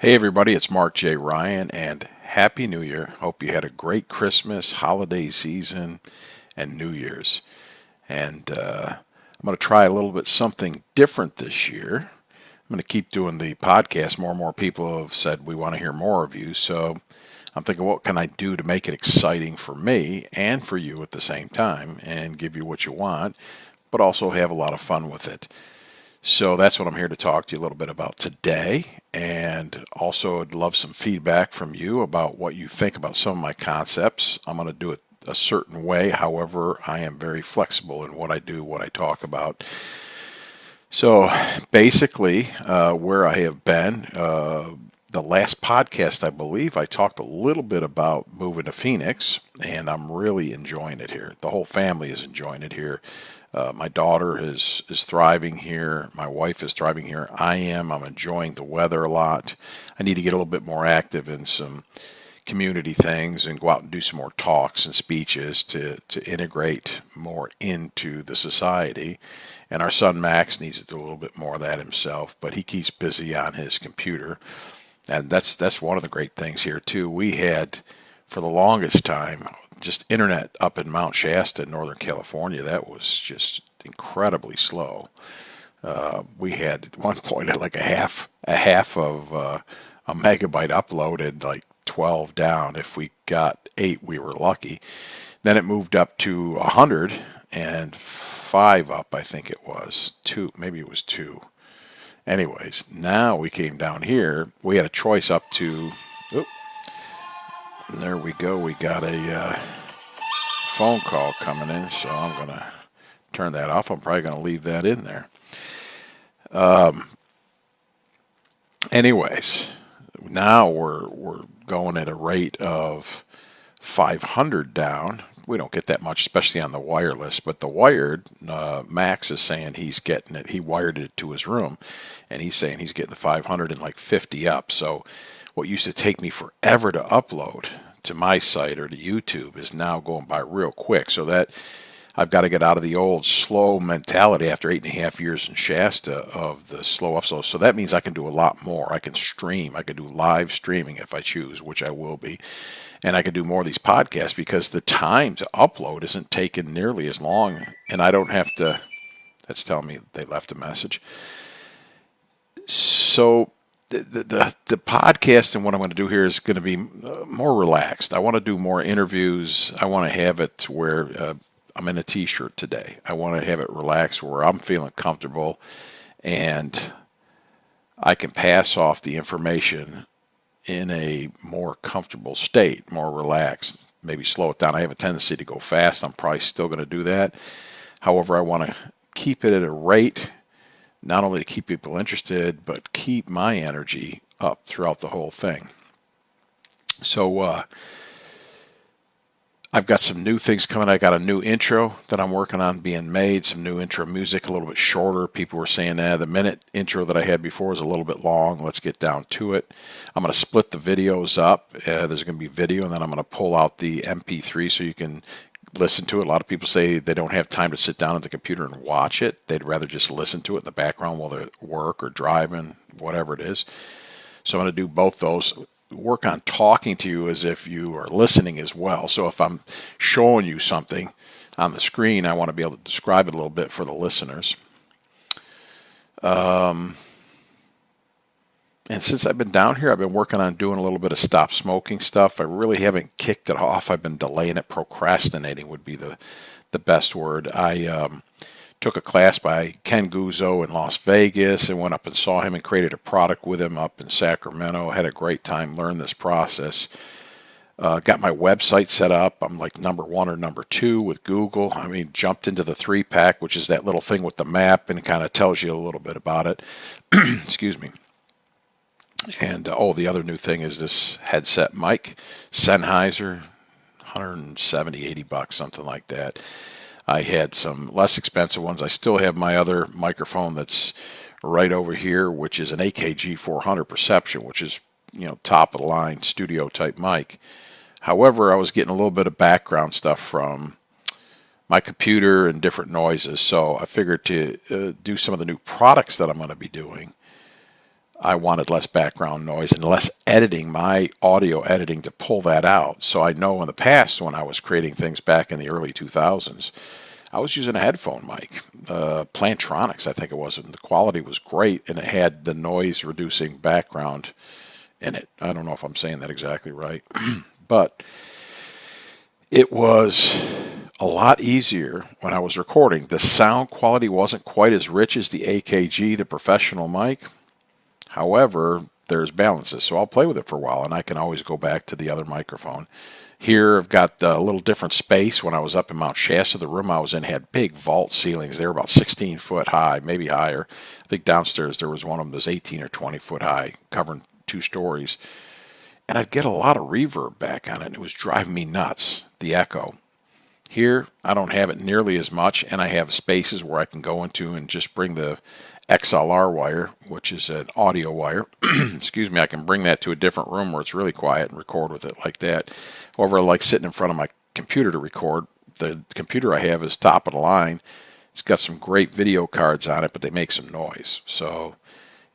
Hey everybody, it's Mark J. Ryan and Happy New Year. Hope you had a great Christmas, holiday season, and New Year's. And I'm going to try a little bit something different this year. I'm going to keep doing the podcast. More and more people have said we want to hear more of you. So I'm thinking, what can I do to make it exciting for me and for you at the same time and give you what you want, but also have a lot of fun with it? So that's what I'm here to talk to you a little bit about today. And also, I'd love some feedback from you about what you think about some of my concepts. I'm going to do it a certain way. However, I am very flexible in what I do, what I talk about. So basically, where I have been, the last podcast, I believe, I talked a little bit about moving to Phoenix, and I'm really enjoying it here. The whole family is enjoying it here. My daughter is thriving here. My wife is thriving here. I'm enjoying the weather a lot. I need to get a little bit more active in some community things and go out and do some more talks and speeches to integrate more into the society. And our son Max needs to do a little bit more of that himself, but he keeps busy on his computer. And that's one of the great things here too. We had, for the longest time, just internet up in Mount Shasta, Northern California. That was just incredibly slow. We had at one point at like a half of a megabyte uploaded, like 12 down. If we got 8, we were lucky. Then it moved up to 100 and 5 up, I think it was. 2, maybe it was 2. Anyways, now we came down here. We had a choice up to, oh, there we go. We got a phone call coming in, so I'm going to turn that off. I'm probably going to leave that in there. Anyways, now we're going at a rate of 500 down. We don't get that much, especially on the wireless, but the wired, Max is saying he's getting it. He wired it to his room, and he's saying he's getting the 500 and like 50 up. So what used to take me forever to upload to my site or to YouTube is now going by real quick. So that I've got to get out of the old slow mentality after 8.5 years in Shasta of the slow upload. So that means I can do a lot more. I can stream. I can do live streaming if I choose, which I will be. And I can do more of these podcasts because the time to upload isn't taking nearly as long. And I don't have to, that's telling me they left a message. So the podcast and what I'm going to do here is going to be more relaxed. I want to do more interviews. I want to have it where I'm in a t-shirt today. I want to have it relaxed where I'm feeling comfortable and I can pass off the information in a more comfortable state, more relaxed, maybe slow it down. I have a tendency to go fast. I'm probably still going to do that. However, I want to keep it at a rate, not only to keep people interested, but keep my energy up throughout the whole thing. So I've got some new things coming. I got a new intro that I'm working on being made, some new intro music, a little bit shorter. People were saying, the minute intro that I had before was a little bit long. Let's get down to it. I'm going to split the videos up. There's going to be video, and then I'm going to pull out the MP3 so you can listen to it. A lot of people say they don't have time to sit down at the computer and watch it. They'd rather just listen to it in the background while they're at work or driving, whatever it is. So I'm going to do both those. Work on talking to you as if you are listening as well. So if I'm showing you something on the screen, I want to be able to describe it a little bit for the listeners. And since I've been down here, I've been working on doing a little bit of stop smoking stuff. I really haven't kicked it off. I've been delaying it. Procrastinating would be the best word. I took a class by Ken Guzzo in Las Vegas and went up and saw him and created a product with him up in Sacramento. Had a great time, learned this process. Got my website set up. I'm like number 1 or number 2 with Google. I mean, jumped into the 3-pack, which is that little thing with the map, and it kind of tells you a little bit about it. Excuse me. And the other new thing is this headset mic, Sennheiser, 170, 80 bucks, something like that. I had some less expensive ones. I still have my other microphone that's right over here, which is an AKG 400 Perception, which is, top of the line studio type mic. However, I was getting a little bit of background stuff from my computer and different noises, so I figured to do some of the new products that I'm going to be doing. I wanted less background noise and less editing, my audio editing to pull that out. So I know in the past when I was creating things back in the early 2000s, I was using a headphone mic, Plantronics, I think it was, and the quality was great, and it had the noise reducing background in it. I don't know if I'm saying that exactly right, but it was a lot easier when I was recording. The sound quality wasn't quite as rich as the AKG, the professional mic. However, there's balances, so I'll play with it for a while, and I can always go back to the other microphone. Here, I've got a little different space. When I was up in Mount Shasta, the room I was in had big vault ceilings. They were about 16 foot high, maybe higher. I think downstairs there was one of them that was 18 or 20 foot high, covering 2 stories. And I'd get a lot of reverb back on it, and it was driving me nuts, the echo. Here, I don't have it nearly as much, and I have spaces where I can go into and just bring the XLR wire, which is an audio wire. Excuse me, I can bring that to a different room where it's really quiet and record with it like that. However, I like sitting in front of my computer to record. The computer I have is top of the line. It's got some great video cards on it, but they make some noise. So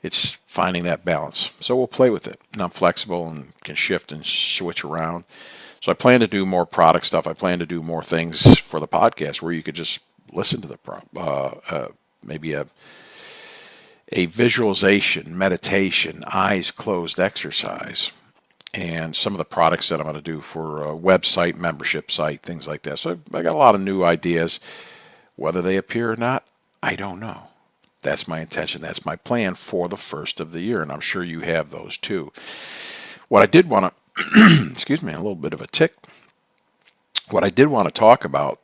it's finding that balance. So we'll play with it. And I'm flexible and can shift and switch around. So I plan to do more product stuff. I plan to do more things for the podcast where you could just listen to the maybe a visualization, meditation, eyes closed exercise, and some of the products that I'm going to do for a website, membership site, things like that. So I got a lot of new ideas. Whether they appear or not, I don't know. That's my intention. That's my plan for the first of the year, and I'm sure you have those too. What I did want to, excuse me, a little bit of a tick. What I did want to talk about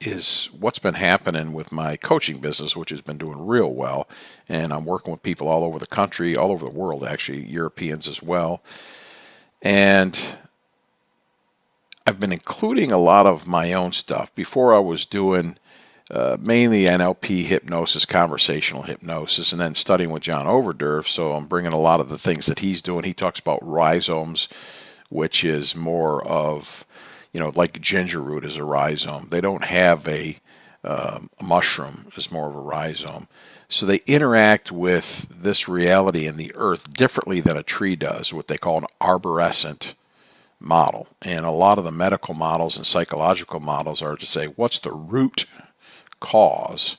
is what's been happening with my coaching business, which has been doing real well. And I'm working with people all over the country, all over the world, actually, Europeans as well. And I've been including a lot of my own stuff. Before I was doing mainly NLP hypnosis, conversational hypnosis, and then studying with John Overdurf. So I'm bringing a lot of the things that he's doing. He talks about rhizomes, which is more of, like ginger root is a rhizome. They don't have a mushroom is more of a rhizome. So they interact with this reality in the earth differently than a tree does, what they call an arborescent model. And a lot of the medical models and psychological models are to say, what's the root cause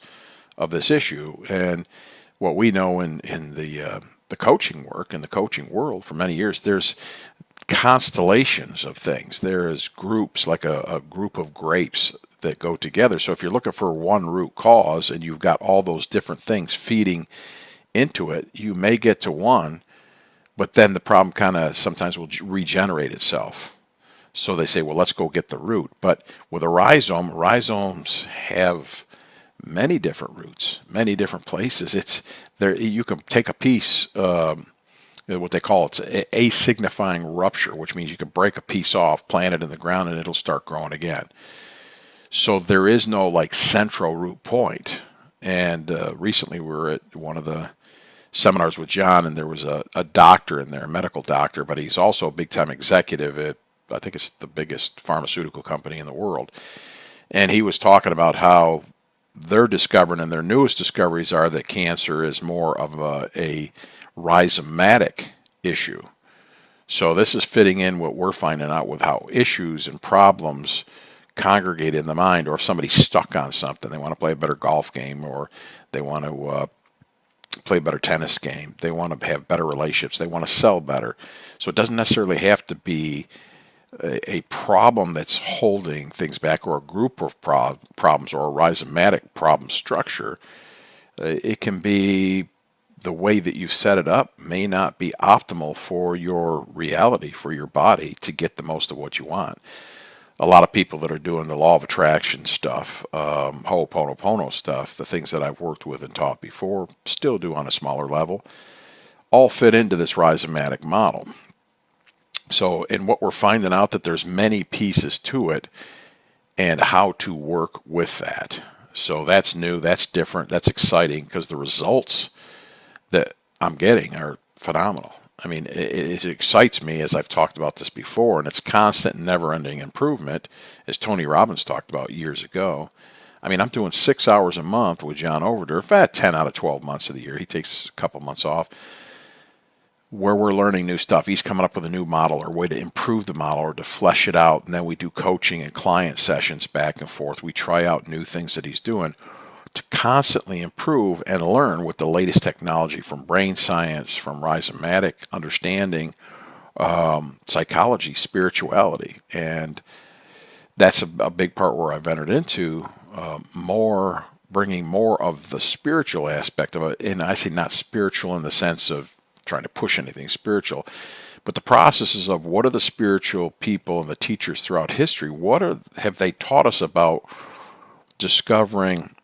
of this issue? And what we know in the coaching work, in the coaching world for many years, there's constellations of things. There is groups, like a group of grapes that go together. So if you're looking for one root cause and you've got all those different things feeding into it, you may get to one, but then the problem kind of sometimes will regenerate itself. So they say, well, let's go get the root. But with a rhizome, rhizomes have many different roots, many different places. It's there. You can take a piece, what they call it's a signifying rupture, which means you can break a piece off, plant it in the ground, and it'll start growing again. So there is no like central root point. And recently we were at one of the seminars with John, and there was a doctor in there, a medical doctor, but he's also a big-time executive at, I think it's the biggest pharmaceutical company in the world. And he was talking about how they're discovering, and their newest discoveries are that cancer is more of a rhizomatic issue. So this is fitting in what we're finding out with how issues and problems congregate in the mind, or if somebody's stuck on something, they want to play a better golf game, or they want to play a better tennis game, they want to have better relationships, they want to sell better. So it doesn't necessarily have to be a problem that's holding things back, or a group of problems, or a rhizomatic problem structure. It can be the way that you set it up may not be optimal for your reality, for your body, to get the most of what you want. A lot of people that are doing the law of attraction stuff, Ho'oponopono stuff, the things that I've worked with and taught before, still do on a smaller level, all fit into this rhizomatic model. So, and what we're finding out that there's many pieces to it, and how to work with that. So that's new, that's different, that's exciting, because the results that I'm getting are phenomenal. I mean, it excites me, as I've talked about this before, and it's constant, never-ending improvement, as Tony Robbins talked about years ago. I mean, I'm doing 6 hours a month with John Overdorf, 10 out of 12 months of the year. He takes a couple months off, where we're learning new stuff. He's coming up with a new model or way to improve the model or to flesh it out. And then we do coaching and client sessions back and forth. We try out new things that he's doing to constantly improve and learn with the latest technology from brain science, from Rhizomatic understanding, psychology, spirituality. And that's a big part where I've entered into bringing more of the spiritual aspect of it. And I say not spiritual in the sense of trying to push anything spiritual, but the processes of what are the spiritual people and the teachers throughout history, have they taught us about discovering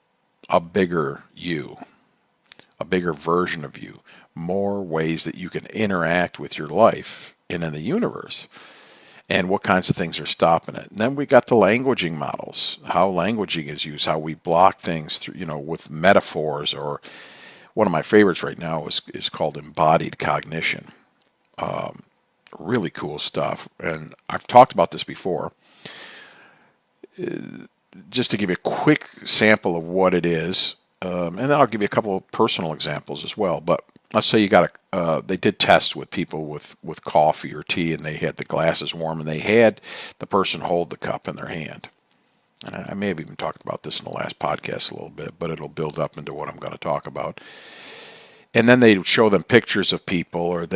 a bigger you, a bigger version of you, more ways that you can interact with your life and in the universe, and what kinds of things are stopping it. And then we got the languaging models, how languaging is used, how we block things through, with metaphors. Or one of my favorites right now is called embodied cognition. Really cool stuff. And I've talked about this before. Just to give you a quick sample of what it is, and I'll give you a couple of personal examples as well. But let's say they did tests with people with coffee or tea, and they had the glasses warm, and they had the person hold the cup in their hand. And I may have even talked about this in the last podcast a little bit, but it'll build up into what I'm going to talk about. And then they would show them pictures of people, or I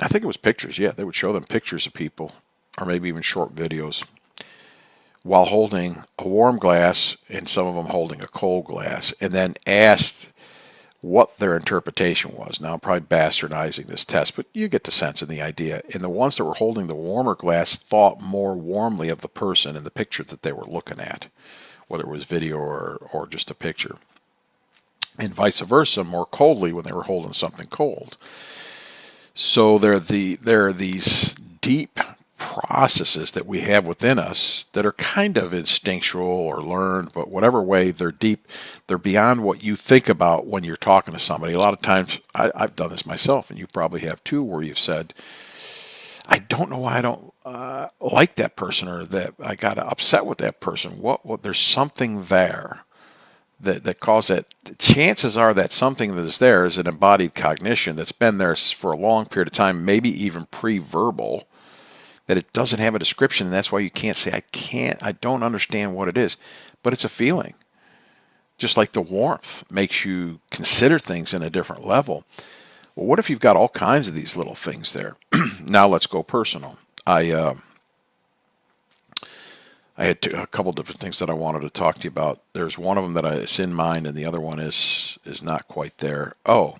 think it was pictures, yeah, they would show them pictures of people, or maybe even short videos, while holding a warm glass and some of them holding a cold glass, and then asked what their interpretation was. Now, I'm probably bastardizing this test, but you get the sense and the idea. And the ones that were holding the warmer glass thought more warmly of the person in the picture that they were looking at, whether it was video or just a picture. And vice versa, more coldly when they were holding something cold. So there are these deep processes that we have within us that are kind of instinctual or learned, but whatever way, they're deep. They're beyond what you think about when you're talking to somebody. A lot of times, I've done this myself, and you probably have too, where you've said, I don't know why I don't like that person, or that I got upset with that person. What there's something there that caused that. Chances are that something that is there is an embodied cognition that's been there for a long period of time, maybe even pre-verbal, that it doesn't have a description, and that's why you can't say, I don't understand what it is. But it's a feeling. Just like the warmth makes you consider things in a different level. Well, what if you've got all kinds of these little things there? Now let's go personal. I had a couple different things that I wanted to talk to you about. There's one of them that is in mind, and the other one is not quite there. Oh,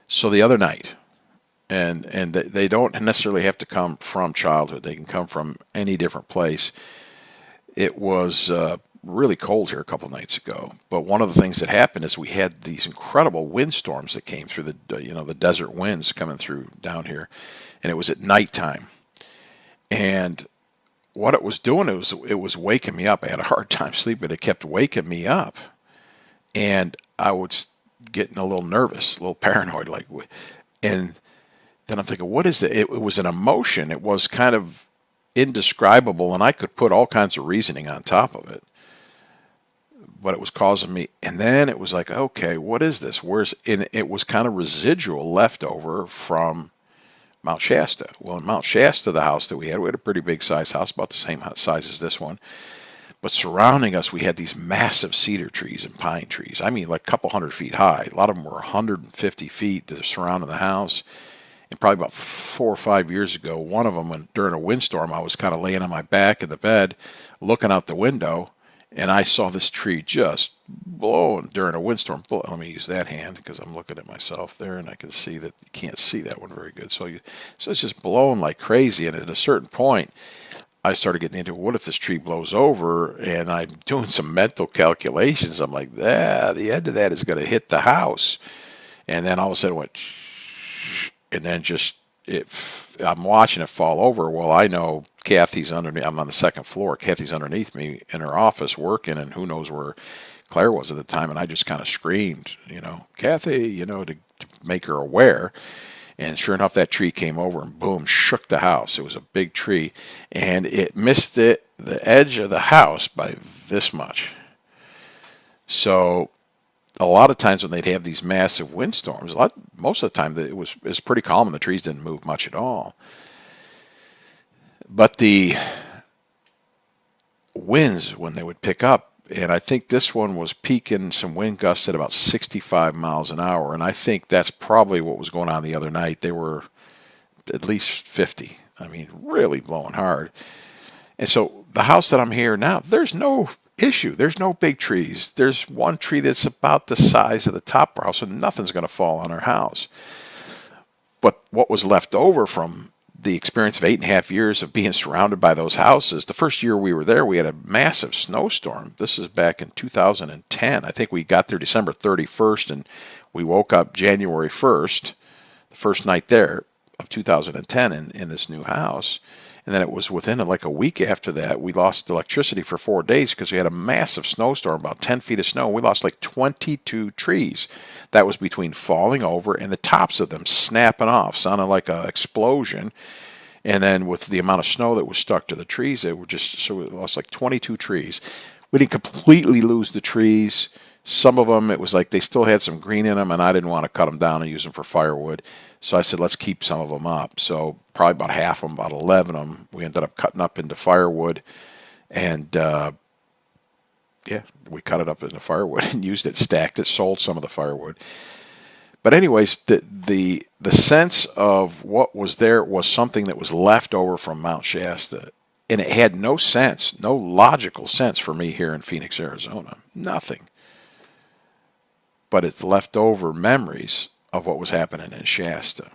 so the other night, and they don't necessarily have to come from childhood. They can come from any different place. It was really cold here a couple nights ago, but one of the things that happened is we had these incredible windstorms that came through the desert winds coming through down here, and it was at nighttime. And what it was doing, it was waking me up. I had a hard time sleeping. It kept waking me up, and I was getting a little nervous, a little paranoid, and then I'm thinking, what is it? It was an emotion. It was kind of indescribable, and I could put all kinds of reasoning on top of it. But it was causing me, and then it was like, okay, what is this? It was kind of residual leftover from Mount Shasta. Well, in Mount Shasta, the house that we had a pretty big size house, about the same size as this one. But surrounding us, we had these massive cedar trees and pine trees. I mean, like a couple 100 feet high. A lot of them were 150 feet that are surrounding the house. And probably about 4 or 5 years ago, one of them, during a windstorm, I was kind of laying on my back in the bed, looking out the window, and I saw this tree just blowing during a windstorm. Let me use that hand because I'm looking at myself there, and I can see that you can't see that one very good. So it's just blowing like crazy. And at a certain point, I started getting into, what if this tree blows over? And I'm doing some mental calculations. I'm like, the end of that is going to hit the house. And then all of a sudden it went, and then I'm watching it fall over. Well, I know Kathy's underneath. I'm on the second floor. Kathy's underneath me in her office working, and who knows where Claire was at the time. And I just kind of screamed, Kathy, to make her aware. And sure enough, that tree came over and boom, shook the house. It was a big tree, and it missed it. the edge of the house by this much. So a lot of times when they'd have these massive windstorms, most of the time it was pretty calm and the trees didn't move much at all. But the winds, when they would pick up, and I think this one was peaking some wind gusts at about 65 miles an hour, and I think that's probably what was going on the other night. They were at least 50. I mean, really blowing hard. And so the house that I'm here now, there's no issue. There's no big trees. There's one tree that's about the size of the top of our house, and nothing's going to fall on our house. But what was left over from the experience of 8.5 years of being surrounded by those houses, the first year we were there, we had a massive snowstorm. This is back in 2010. I think we got there December 31st, and we woke up January 1st, the first night there of 2010 in this new house. And then it was within like a week after that, we lost electricity for 4 days because we had a massive snowstorm, about 10 feet of snow. We lost like 22 trees. That was between falling over and the tops of them snapping off, sounding like an explosion. And then with the amount of snow that was stuck to the trees, they were just, so we lost like 22 trees. We didn't completely lose the trees. Some of them, it was like they still had some green in them, and I didn't want to cut them down and use them for firewood. So I said, let's keep some of them up. So probably about half of them, about 11 of them, we ended up cutting up into firewood. And yeah, we cut it up into firewood and used it, stacked it, sold some of the firewood. But anyways, the sense of what was there was something that was left over from Mount Shasta. And it had no sense, no logical sense for me here in Phoenix, Arizona. Nothing. But it's leftover memories of what was happening in Shasta.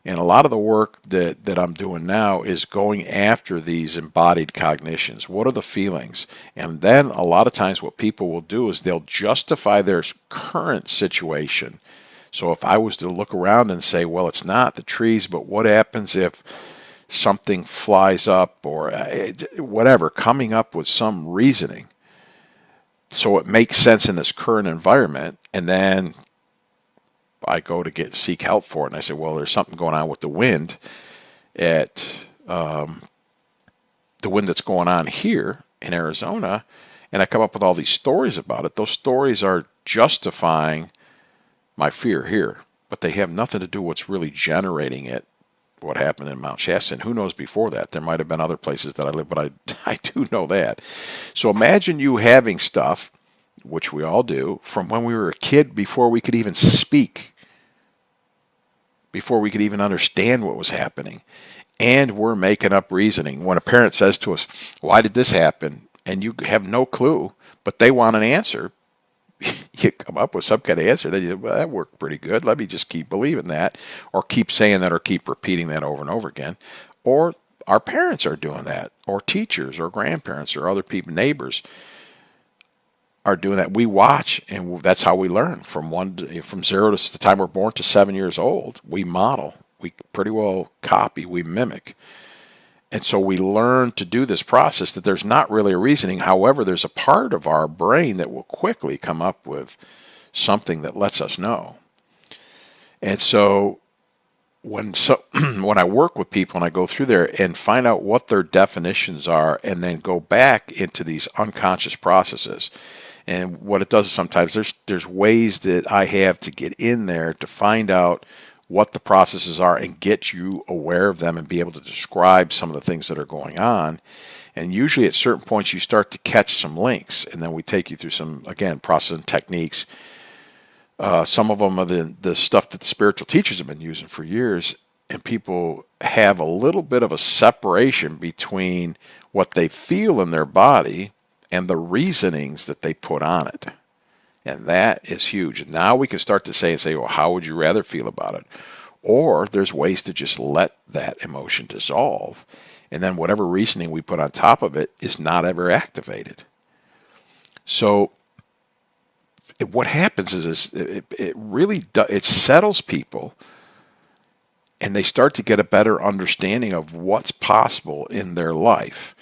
And a lot of the work that I'm doing now is going after these embodied cognitions. What are the feelings? And then a lot of times what people will do is they'll justify their current situation. So if I was to look around and say, well, it's not the trees, but what happens if something flies up or whatever, coming up with some reasoning so it makes sense in this current environment, and then I go to seek help for it, and I say, well, there's something going on with the wind at the wind that's going on here in Arizona, and I come up with all these stories about it. Those stories are justifying my fear here, but they have nothing to do with what's really generating it, what happened in Mount Shasta. And who knows before that? There might have been other places that I live, but I do know that. So imagine you having stuff, which we all do, from when we were a kid before we could even speak, before we could even understand what was happening. And we're making up reasoning. When a parent says to us, why did this happen? And you have no clue, but they want an answer. You come up with some kind of answer. Then you say, well, that worked pretty good. Let me just keep believing that, or keep saying that, or keep repeating that over and over again. Or our parents are doing that, or teachers, or grandparents, or other people, neighbors are doing that. We watch, and that's how we learn. From 0 to the time we're born to 7 years old, we model. We pretty well copy. We mimic. And so we learn to do this process that there's not really a reasoning. However, there's a part of our brain that will quickly come up with something that lets us know. And so when I work with people and I go through there and find out what their definitions are and then go back into these unconscious processes, and what it does is sometimes there's ways that I have to get in there to find out what the processes are and get you aware of them and be able to describe some of the things that are going on. And usually at certain points you start to catch some links, and then we take you through some, again, processing techniques. Some of them are the stuff that the spiritual teachers have been using for years, and people have a little bit of a separation between what they feel in their body and the reasonings that they put on it. And that is huge. And now we can start to say, well, how would you rather feel about it? Or there's ways to just let that emotion dissolve. And then whatever reasoning we put on top of it is not ever activated. So what happens is it really it settles people, and they start to get a better understanding of what's possible in their life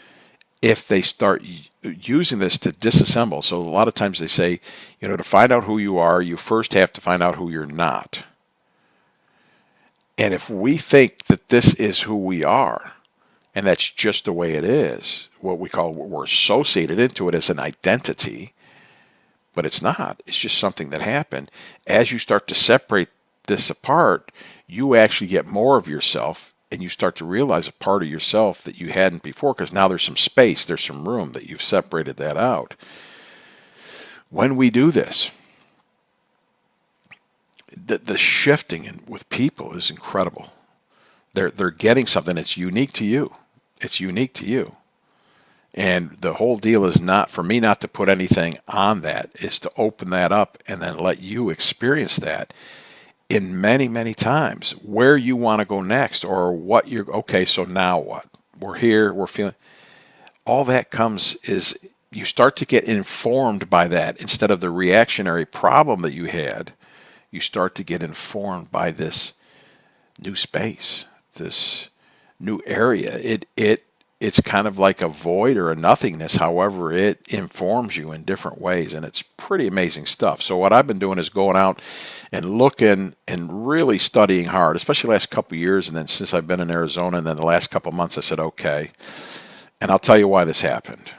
if they start using this to disassemble. So a lot of times they say, to find out who you are, you first have to find out who you're not. And if we think that this is who we are, And that's just the way it is. What we're associated into it as an identity, but it's not. It's just something that happened. As you start to separate this apart, you actually get more of yourself, and you start to realize a part of yourself that you hadn't before, because now there's some space, there's some room that you've separated that out. When we do this, the shifting with people is incredible. They're getting something that's unique to you. It's unique to you. And the whole deal is not for me not to put anything on that, is to open that up and then let you experience that in many, many times where you want to go next, or what you're, okay, so now what? We're here, we're feeling, all that comes is you start to get informed by that instead of the reactionary problem that you had. You start to get informed by this new space, this new area. It's kind of like a void or a nothingness. However, it informs you in different ways, and it's pretty amazing stuff. So what I've been doing is going out and looking and really studying hard, especially the last couple of years, and then since I've been in Arizona, and then the last couple of months, I said, okay. And I'll tell you why this happened.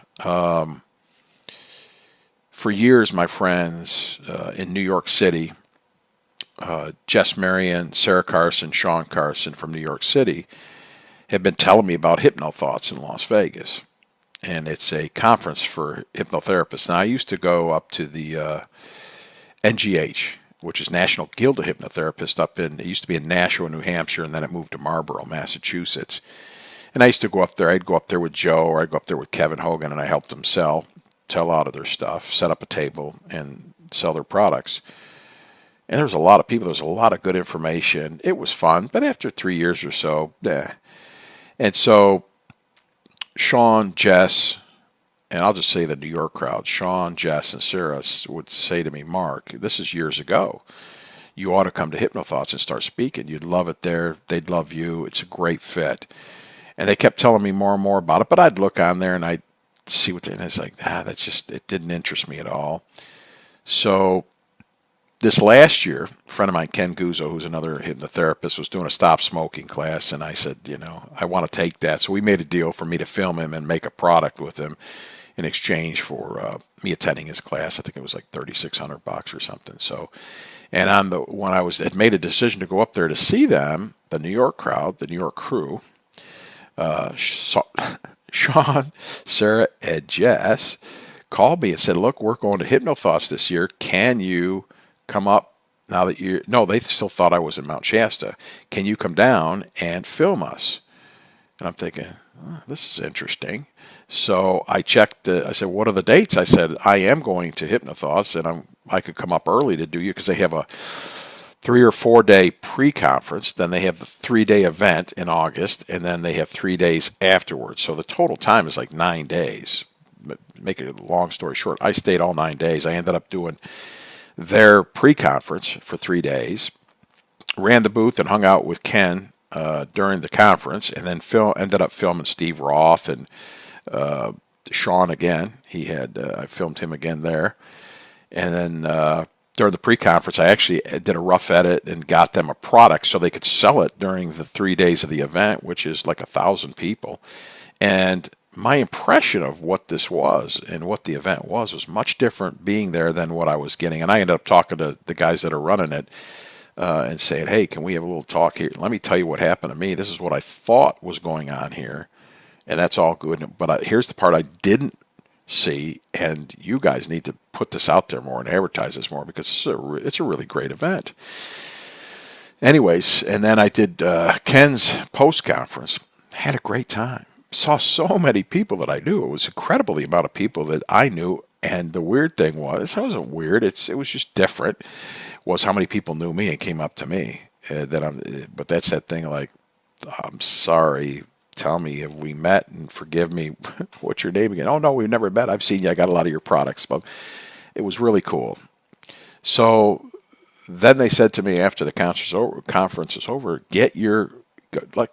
For years, my friends in New York City, Jess Marion, Sarah Carson, Sean Carson from New York City, have been telling me about HypnoThoughts in Las Vegas. And it's a conference for hypnotherapists. Now, I used to go up to the NGH, which is National Guild of Hypnotherapists, it used to be in Nashua, New Hampshire, and then it moved to Marlborough, Massachusetts. And I used to go up there. I'd go up there with Joe, or I'd go up there with Kevin Hogan, and I helped them sell out of their stuff, set up a table, and sell their products. And there was a lot of people. There was a lot of good information. It was fun. But after 3 years or so, And so Sean, Jess, and I'll just say the New York crowd, Sean, Jess, and Sarah would say to me, Mark, this is years ago, you ought to come to HypnoThoughts and start speaking. You'd love it there. They'd love you. It's a great fit. And they kept telling me more and more about it, but I'd look on there and I'd see what and it's like, it didn't interest me at all. So this last year, a friend of mine, Ken Guzzo, who's another hypnotherapist, was doing a stop smoking class, and I said, I want to take that. So we made a deal for me to film him and make a product with him in exchange for me attending his class. I think it was like $3,600 or something. So, and when I had made a decision to go up there to see them, the New York crowd, the New York crew, Sean, Sarah, and Jess called me and said, look, we're going to HypnoThoughts this year. Can you come up now that no, they still thought I was in Mount Shasta. Can you come down and film us? And I'm thinking, this is interesting. So I checked, I said, what are the dates? I said, I am going to HypnoThoughts, and I could come up early to do you, because they have a 3 or 4 day pre-conference. Then they have the 3-day event in August, and then they have 3 days afterwards. So the total time is like 9 days. But make it a long story short, I stayed all 9 days. I ended up doing their pre-conference for 3 days, ran the booth and hung out with Ken during the conference, and then ended up filming Steve Roth and Sean again. I filmed him again there. And then during the pre-conference, I actually did a rough edit and got them a product so they could sell it during the 3 days of the event, which is like 1,000 people. And my impression of what this was and what the event was much different being there than what I was getting. And I ended up talking to the guys that are running it and saying, hey, can we have a little talk here? Let me tell you what happened to me. This is what I thought was going on here. And that's all good. But here's the part I didn't see, and you guys need to put this out there more and advertise this more, because it's a really great event. Anyways, and then I did Ken's post-conference. Had a great time. Saw so many people that I knew. It was incredible, the amount of people that I knew. And the weird thing was, it wasn't weird. It was just different. Was how many people knew me and came up to me. But that's that thing like, I'm sorry. Tell me, have we met? And forgive me. What's your name again? Oh no, we've never met. I've seen you. I got a lot of your products. But it was really cool. So then they said to me after the conference is over,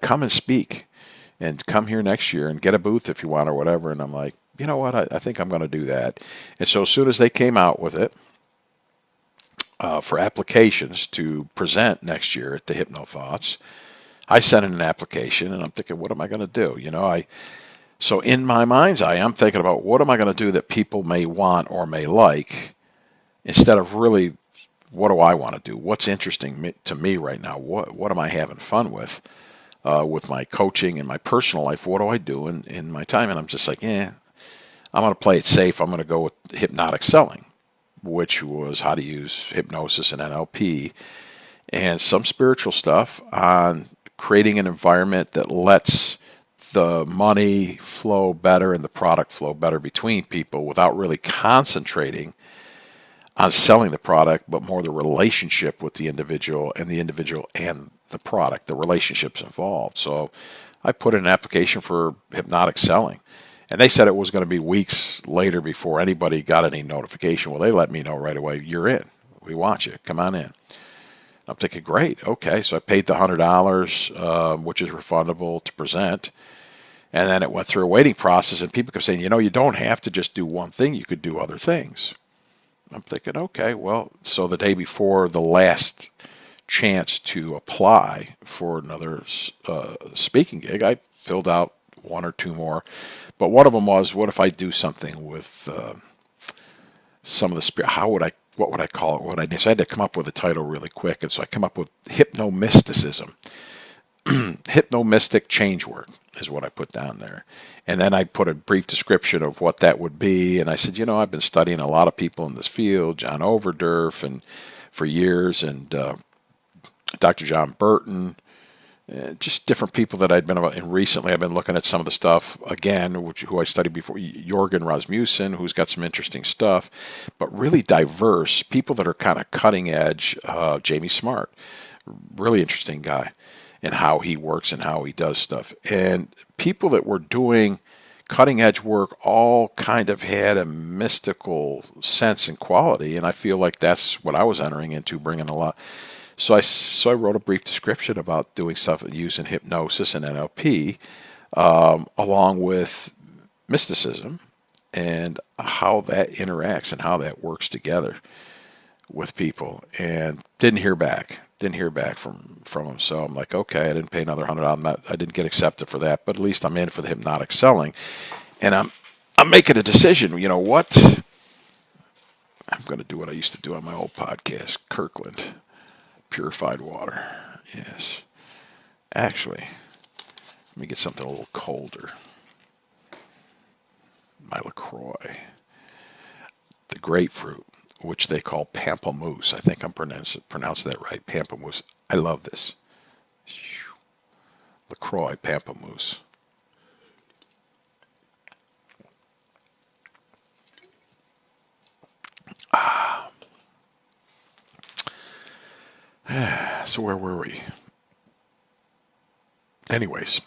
come and speak. And come here next year and get a booth if you want or whatever. And I'm like, you know what? I think I'm going to do that. And so as soon as they came out with it for applications to present next year at the HypnoThoughts, I sent in an application, and I'm thinking, what am I going to do? So in my mind's eye, I'm thinking about what am I going to do that people may want or may like, instead of really what do I want to do? What's interesting to me right now? What am I having fun with my coaching and my personal life? What do I do in my time? And I'm just like, I'm going to play it safe. I'm going to go with hypnotic selling, which was how to use hypnosis and NLP and some spiritual stuff on creating an environment that lets the money flow better and the product flow better between people without really concentrating on selling the product, but more the relationship with the individual and the product, the relationships involved. So I put in an application for hypnotic selling. And they said it was going to be weeks later before anybody got any notification. Well, they let me know right away, you're in. We want you. Come on in. I'm thinking, great, okay. So I paid the $100, which is refundable to present. And then it went through a waiting process, and people kept saying, you don't have to just do one thing. You could do other things. I'm thinking, okay, well, so the day before the last chance to apply for another speaking gig, I filled out one or two more. But one of them was, what if I do something with some of the spirit? What would I call it? So I had to come up with a title really quick, and so I come up with hypnomysticism. Hypnomystic Changework is what I put down there. And then I put a brief description of what that would be. And I said, I've been studying a lot of people in this field, John Overdurf, and for years, and Dr. John Burton, just different people that I'd been about. And recently I've been looking at some of the stuff again, who I studied before, Jorgen Rasmussen, who's got some interesting stuff, but really diverse people that are kind of cutting edge. Jamie Smart, really interesting guy, and how he works and how he does stuff. And people that were doing cutting edge work all kind of had a mystical sense and quality, and I feel like that's what I was entering into, bringing a lot. So I wrote a brief description about doing stuff using hypnosis and NLP, along with mysticism, and how that interacts and how that works together with people. And didn't hear back from him. So I'm like, okay, I didn't pay another $100. I didn't get accepted for that, but at least I'm in for the hypnotic selling, and I'm making a decision. What? I'm going to do what I used to do on my old podcast, Kirkland, purified water. Yes, actually, let me get something a little colder. My LaCroix, the grapefruit, which they call pamplemousse. I think I'm pronouncing that right. Pamplemousse. I love this. LaCroix pamplemousse. So where were we? Anyways,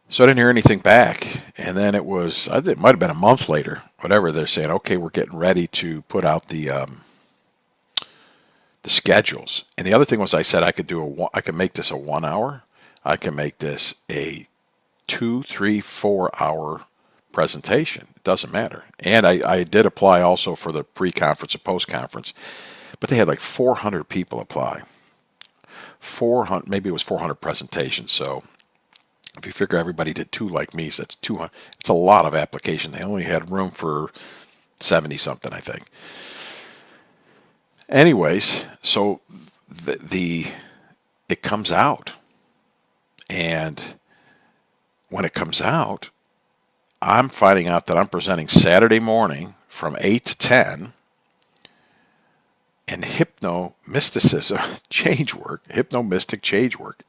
so I didn't hear anything back, and then it might have been a month later, whatever. They're saying, okay, we're getting ready to put out the schedules. And the other thing was, I said I could make this a 1 hour. I can make this a 2, 3, 4 hour presentation. It doesn't matter. And I did apply also for the pre-conference and post-conference, but they had like 400 people apply. 400, maybe it was 400 presentations. So if you figure everybody did 2 like me, so that's 200. It's a lot of application. They only had room for 70 something, I think. Anyways, so it comes out, and when it comes out, I'm finding out that I'm presenting Saturday morning from 8 to 10, and hypnomystic change work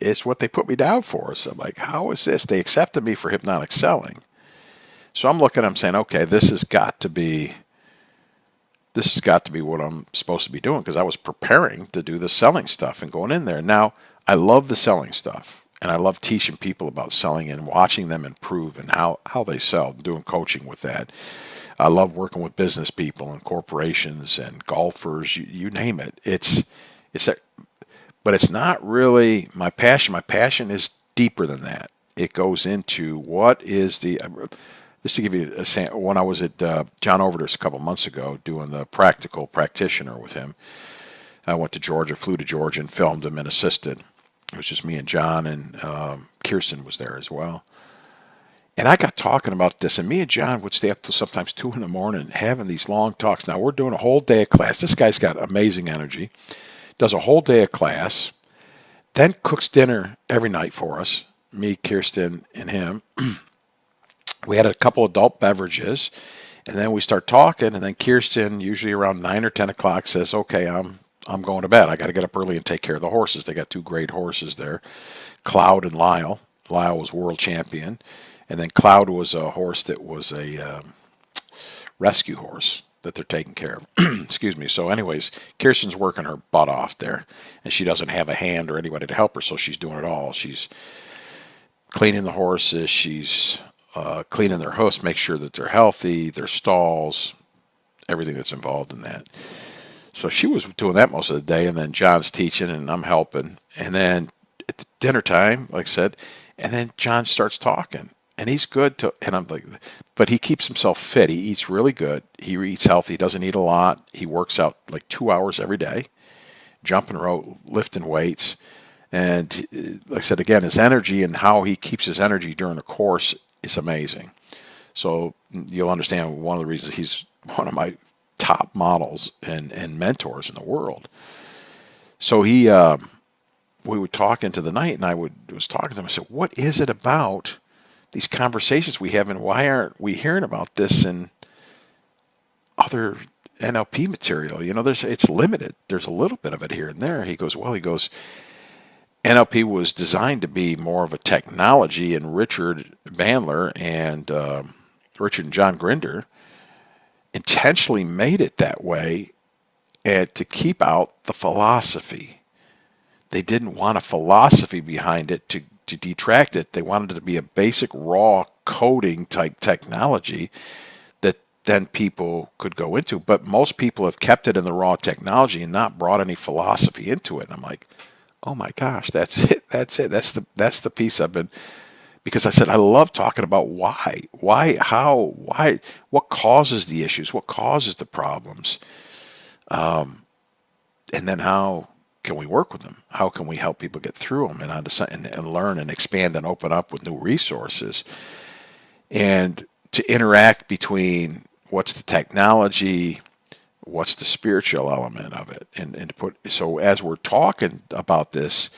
is what they put me down for. So I'm like, how is this? They accepted me for hypnotic selling. So I'm looking, I'm saying, okay, this has got to be what I'm supposed to be doing, because I was preparing to do the selling stuff and going in there. Now, I love the selling stuff, and I love teaching people about selling and watching them improve and how they sell, doing coaching with that. I love working with business people and corporations and golfers, you name it. But it's not really my passion. My passion is deeper than that. It goes into just to give you a sample, when I was at John Overdurf's a couple months ago doing the practical practitioner with him, I went to Georgia, flew to Georgia, and filmed him and assisted. It was just me and John, and Kirsten was there as well. And I got talking about this, and me and John would stay up till sometimes 2 in the morning having these long talks. Now we're doing a whole day of class. This guy's got amazing energy. Does a whole day of class, then cooks dinner every night for us, me, Kirsten, and him. We had a couple adult beverages, and then we start talking, and then Kirsten, usually around 9 or 10 o'clock, says, okay, I'm going to bed. I got to get up early and take care of the horses. They got two great horses there, Cloud and Lyle. Lyle was world champion, and then Cloud was a horse that was a rescue horse that they're taking care of. Excuse me. So anyways, Kirsten's working her butt off there, and she doesn't have a hand or anybody to help her, so she's doing it all. She's cleaning the horses. She's cleaning their hoofs, make sure that they're healthy, their stalls, everything that's involved in that. So she was doing that most of the day, and then John's teaching, and I'm helping. And then at dinner time, like I said, and then John starts talking, and he's good to, and I'm like, but he keeps himself fit. He eats really good. He eats healthy. He doesn't eat a lot. He works out like 2 hours every day, jumping rope, lifting weights. And like I said, again, his energy and how he keeps his energy during the course is amazing. So you'll understand one of the reasons he's one of my top models and mentors in the world. So we would talk into the night, and was talking to him. I said, what is it about these conversations we have, and why aren't we hearing about this in other NLP material? You know, it's limited. There's a little bit of it here and there. He goes, NLP was designed to be more of a technology, and Richard Bandler and Richard and John Grinder intentionally made it that way, and to keep out the philosophy. They didn't want a philosophy behind it to detract it. They wanted it to be a basic raw coding type technology that then people could go into. But most people have kept it in the raw technology and not brought any philosophy into it. And I'm like, oh my gosh, that's it. That's it. That's the piece I've been, because I said I love talking about why, what causes the issues, what causes the problems, and then how can we work with them? How can we help people get through them and learn and expand and open up with new resources, and to interact between what's the technology, what's the spiritual element of it, and to put, so as we're talking about this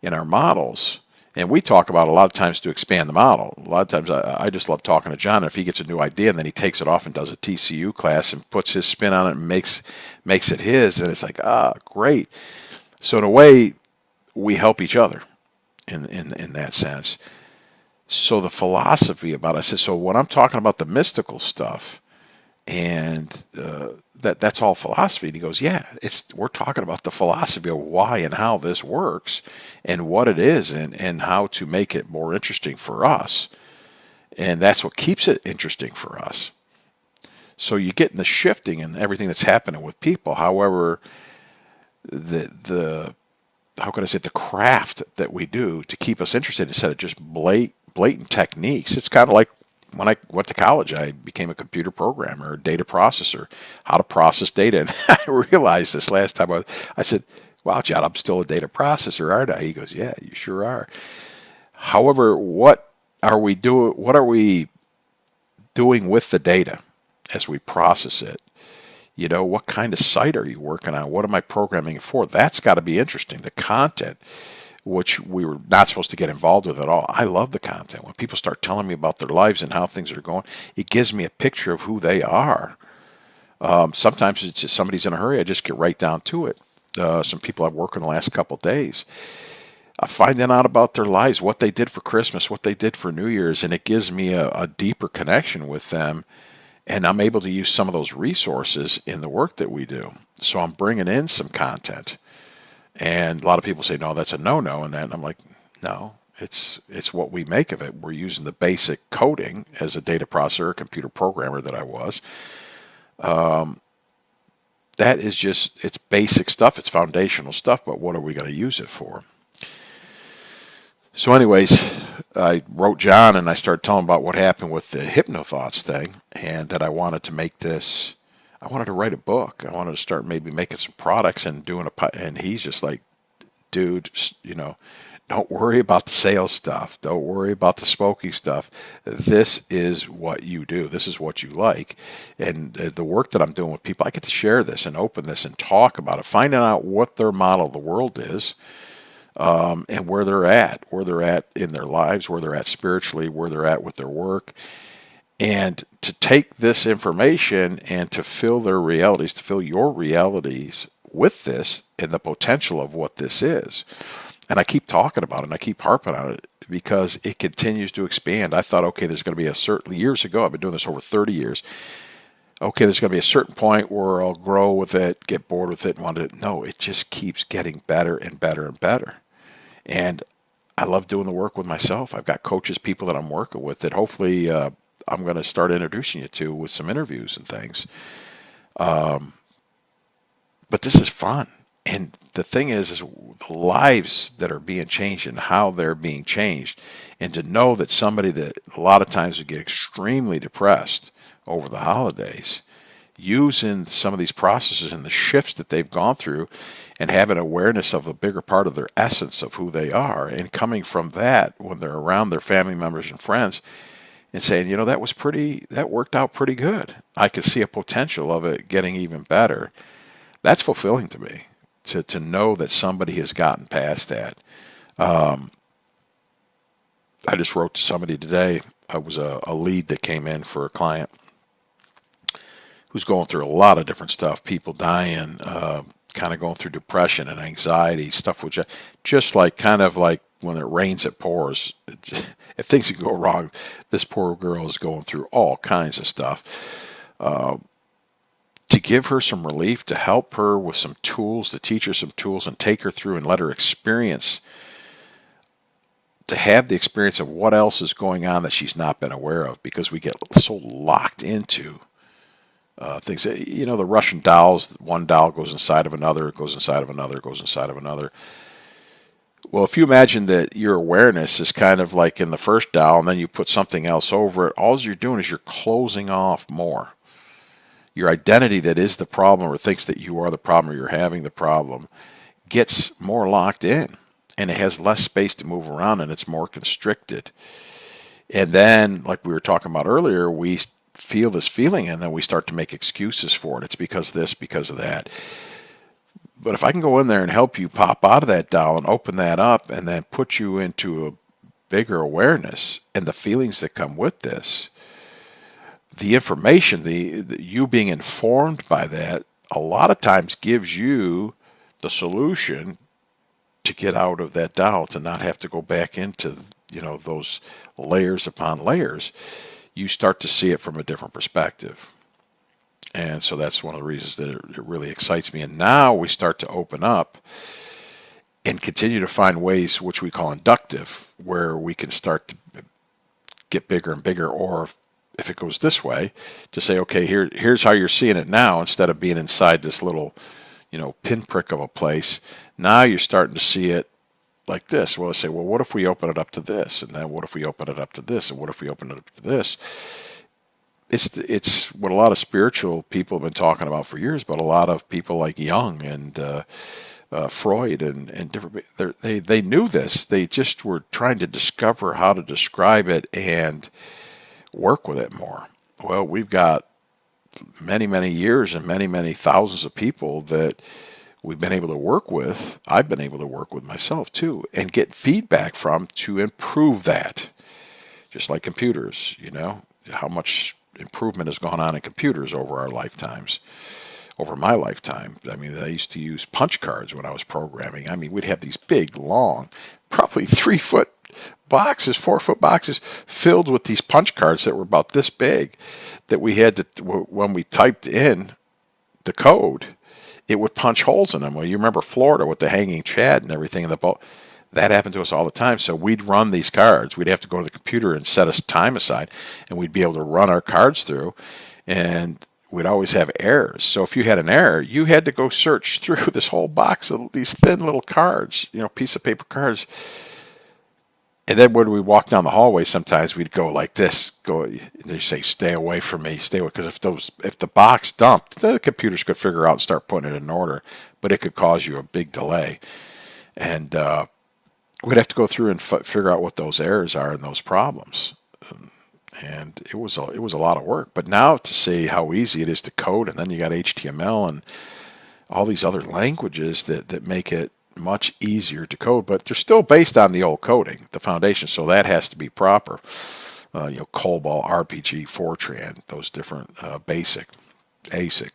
in our models, and we talk about a lot of times to expand the model. A lot of times I just love talking to John. If he gets a new idea and then he takes it off and does a TCU class and puts his spin on it and makes it his, and it's like, great. So in a way, we help each other in that sense. So the philosophy about it, I said, so when I'm talking about the mystical stuff, and that's all philosophy. And he goes, yeah, we're talking about the philosophy of why and how this works and what it is, and how to make it more interesting for us. And that's what keeps it interesting for us. So you get in the shifting and everything that's happening with people. However, the how can I say, the craft that we do to keep us interested instead of just blatant techniques. It's kind of like when I went to college, I became a computer programmer, a data processor, how to process data. And I realized this last time I said, wow, John, I'm still a data processor, aren't I? He goes, yeah, you sure are. However, what are we doing with the data as we process it? You know, what kind of site are you working on? What am I programming it for? That's got to be interesting. The content, which we were not supposed to get involved with at all. I love the content. When people start telling me about their lives and how things are going, it gives me a picture of who they are. Sometimes it's just somebody's in a hurry. I just get right down to it. Some people I've worked with in the last couple of days, finding out about their lives, what they did for Christmas, what they did for New Year's, and it gives me a deeper connection with them. And I'm able to use some of those resources in the work that we do. So I'm bringing in some content. And a lot of people say, no, that's a no-no. And I'm like, no, it's what we make of it. We're using the basic coding as a data processor, a computer programmer that I was. That is just, it's basic stuff. It's foundational stuff. But what are we going to use it for? So anyways, I wrote John and I started telling him about what happened with the hypnothoughts thing, and that I wanted to make this, I wanted to write a book. I wanted to start maybe making some products and and he's just like, dude, you know, Don't worry about the sales stuff. Don't worry about the smoking stuff. This is what you do. This is what you like. And the work that I'm doing with people, I get to share this and open this and talk about it, finding out what their model of the world is, and where they're at in their lives, where they're at spiritually, where they're at with their work, and to take this information and to fill their realities, to fill your realities with this and the potential of what this is. And I keep talking about it and I keep harping on it because it continues to expand. I thought, okay, there's going to be a certain, years ago, I've been doing this over 30 years. Okay, there's going to be a certain point where I'll grow with it, get bored with it, and want to. No, it just keeps getting better and better and better. And I love doing the work with myself. I've got coaches, people that I'm working with that hopefully I'm going to start introducing you to with some interviews and things. But this is fun. And the thing is the lives that are being changed and how they're being changed. And to know that somebody that a lot of times would get extremely depressed over the holidays, using some of these processes and the shifts that they've gone through and having awareness of a bigger part of their essence of who they are, and coming from that when they're around their family members and friends and saying, that worked out pretty good. I could see a potential of it getting even better. That's fulfilling to me, to know that somebody has gotten past that. I just wrote to somebody today. I was a lead that came in for a client who's going through a lot of different stuff, people dying, kind of going through depression and anxiety, stuff which just like kind of like when it rains, it pours. If things can go wrong, this poor girl is going through all kinds of stuff. To give her some relief, to help her with some tools, to teach her some tools and take her through and let her experience, to have the experience of what else is going on that she's not been aware of, because we get so locked into things. The Russian dolls, one doll goes inside of another, it goes inside of another, it goes inside of another. Well, if you imagine that your awareness is kind of like in the first doll and then you put something else over it, all you're doing is you're closing off more. Your identity that is the problem or thinks that you are the problem or you're having the problem gets more locked in, and it has less space to move around, and it's more constricted. And then, like we were talking about earlier, we feel this feeling and then we start to make excuses for it. It's because of this, because of that. But if I can go in there and help you pop out of that doll and open that up and then put you into a bigger awareness and the feelings that come with this, the information, the you being informed by that, a lot of times gives you the solution to get out of that doll, to not have to go back into, those layers upon layers. You start to see it from a different perspective. And so that's one of the reasons that it really excites me. And now we start to open up and continue to find ways, which we call inductive, where we can start to get bigger and bigger, or if it goes this way, to say, okay, here's how you're seeing it now, instead of being inside this little, pinprick of a place. Now you're starting to see it like this. Well, I say, well, what if we open it up to this? And then what if we open it up to this? And what if we open it up to this? It's what a lot of spiritual people have been talking about for years, but a lot of people like Jung and Freud and different, they knew this. They just were trying to discover how to describe it and work with it more. Well, we've got many, many years and many, many thousands of people that we've been able to work with. I've been able to work with myself too, and get feedback from to improve that. Just like computers, how much improvement has gone on in computers over our lifetimes, over my lifetime. I mean, I used to use punch cards when I was programming. I mean, we'd have these big, long, probably 3-foot boxes, 4-foot boxes filled with these punch cards that were about this big, that we had to, when we typed in the code, it would punch holes in them. Well, you remember Florida with the hanging chad and everything in the boat. That happened to us all the time. So we'd run these cards. We'd have to go to the computer and set us time aside, and we'd be able to run our cards through, and we'd always have errors. So if you had an error, you had to go search through this whole box of these thin little cards, piece of paper cards. And then when we walk down the hallway, sometimes we'd go like this. And they say, "Stay away from me, stay away," because if the box dumped, the computers could figure out and start putting it in order, but it could cause you a big delay. And we'd have to go through and figure out what those errors are and those problems. And it was a lot of work. But now to see how easy it is to code, and then you got HTML and all these other languages that make it much easier to code, but they're still based on the old coding, the foundation. So that has to be proper. COBOL, RPG, Fortran, those different basic, ASIC.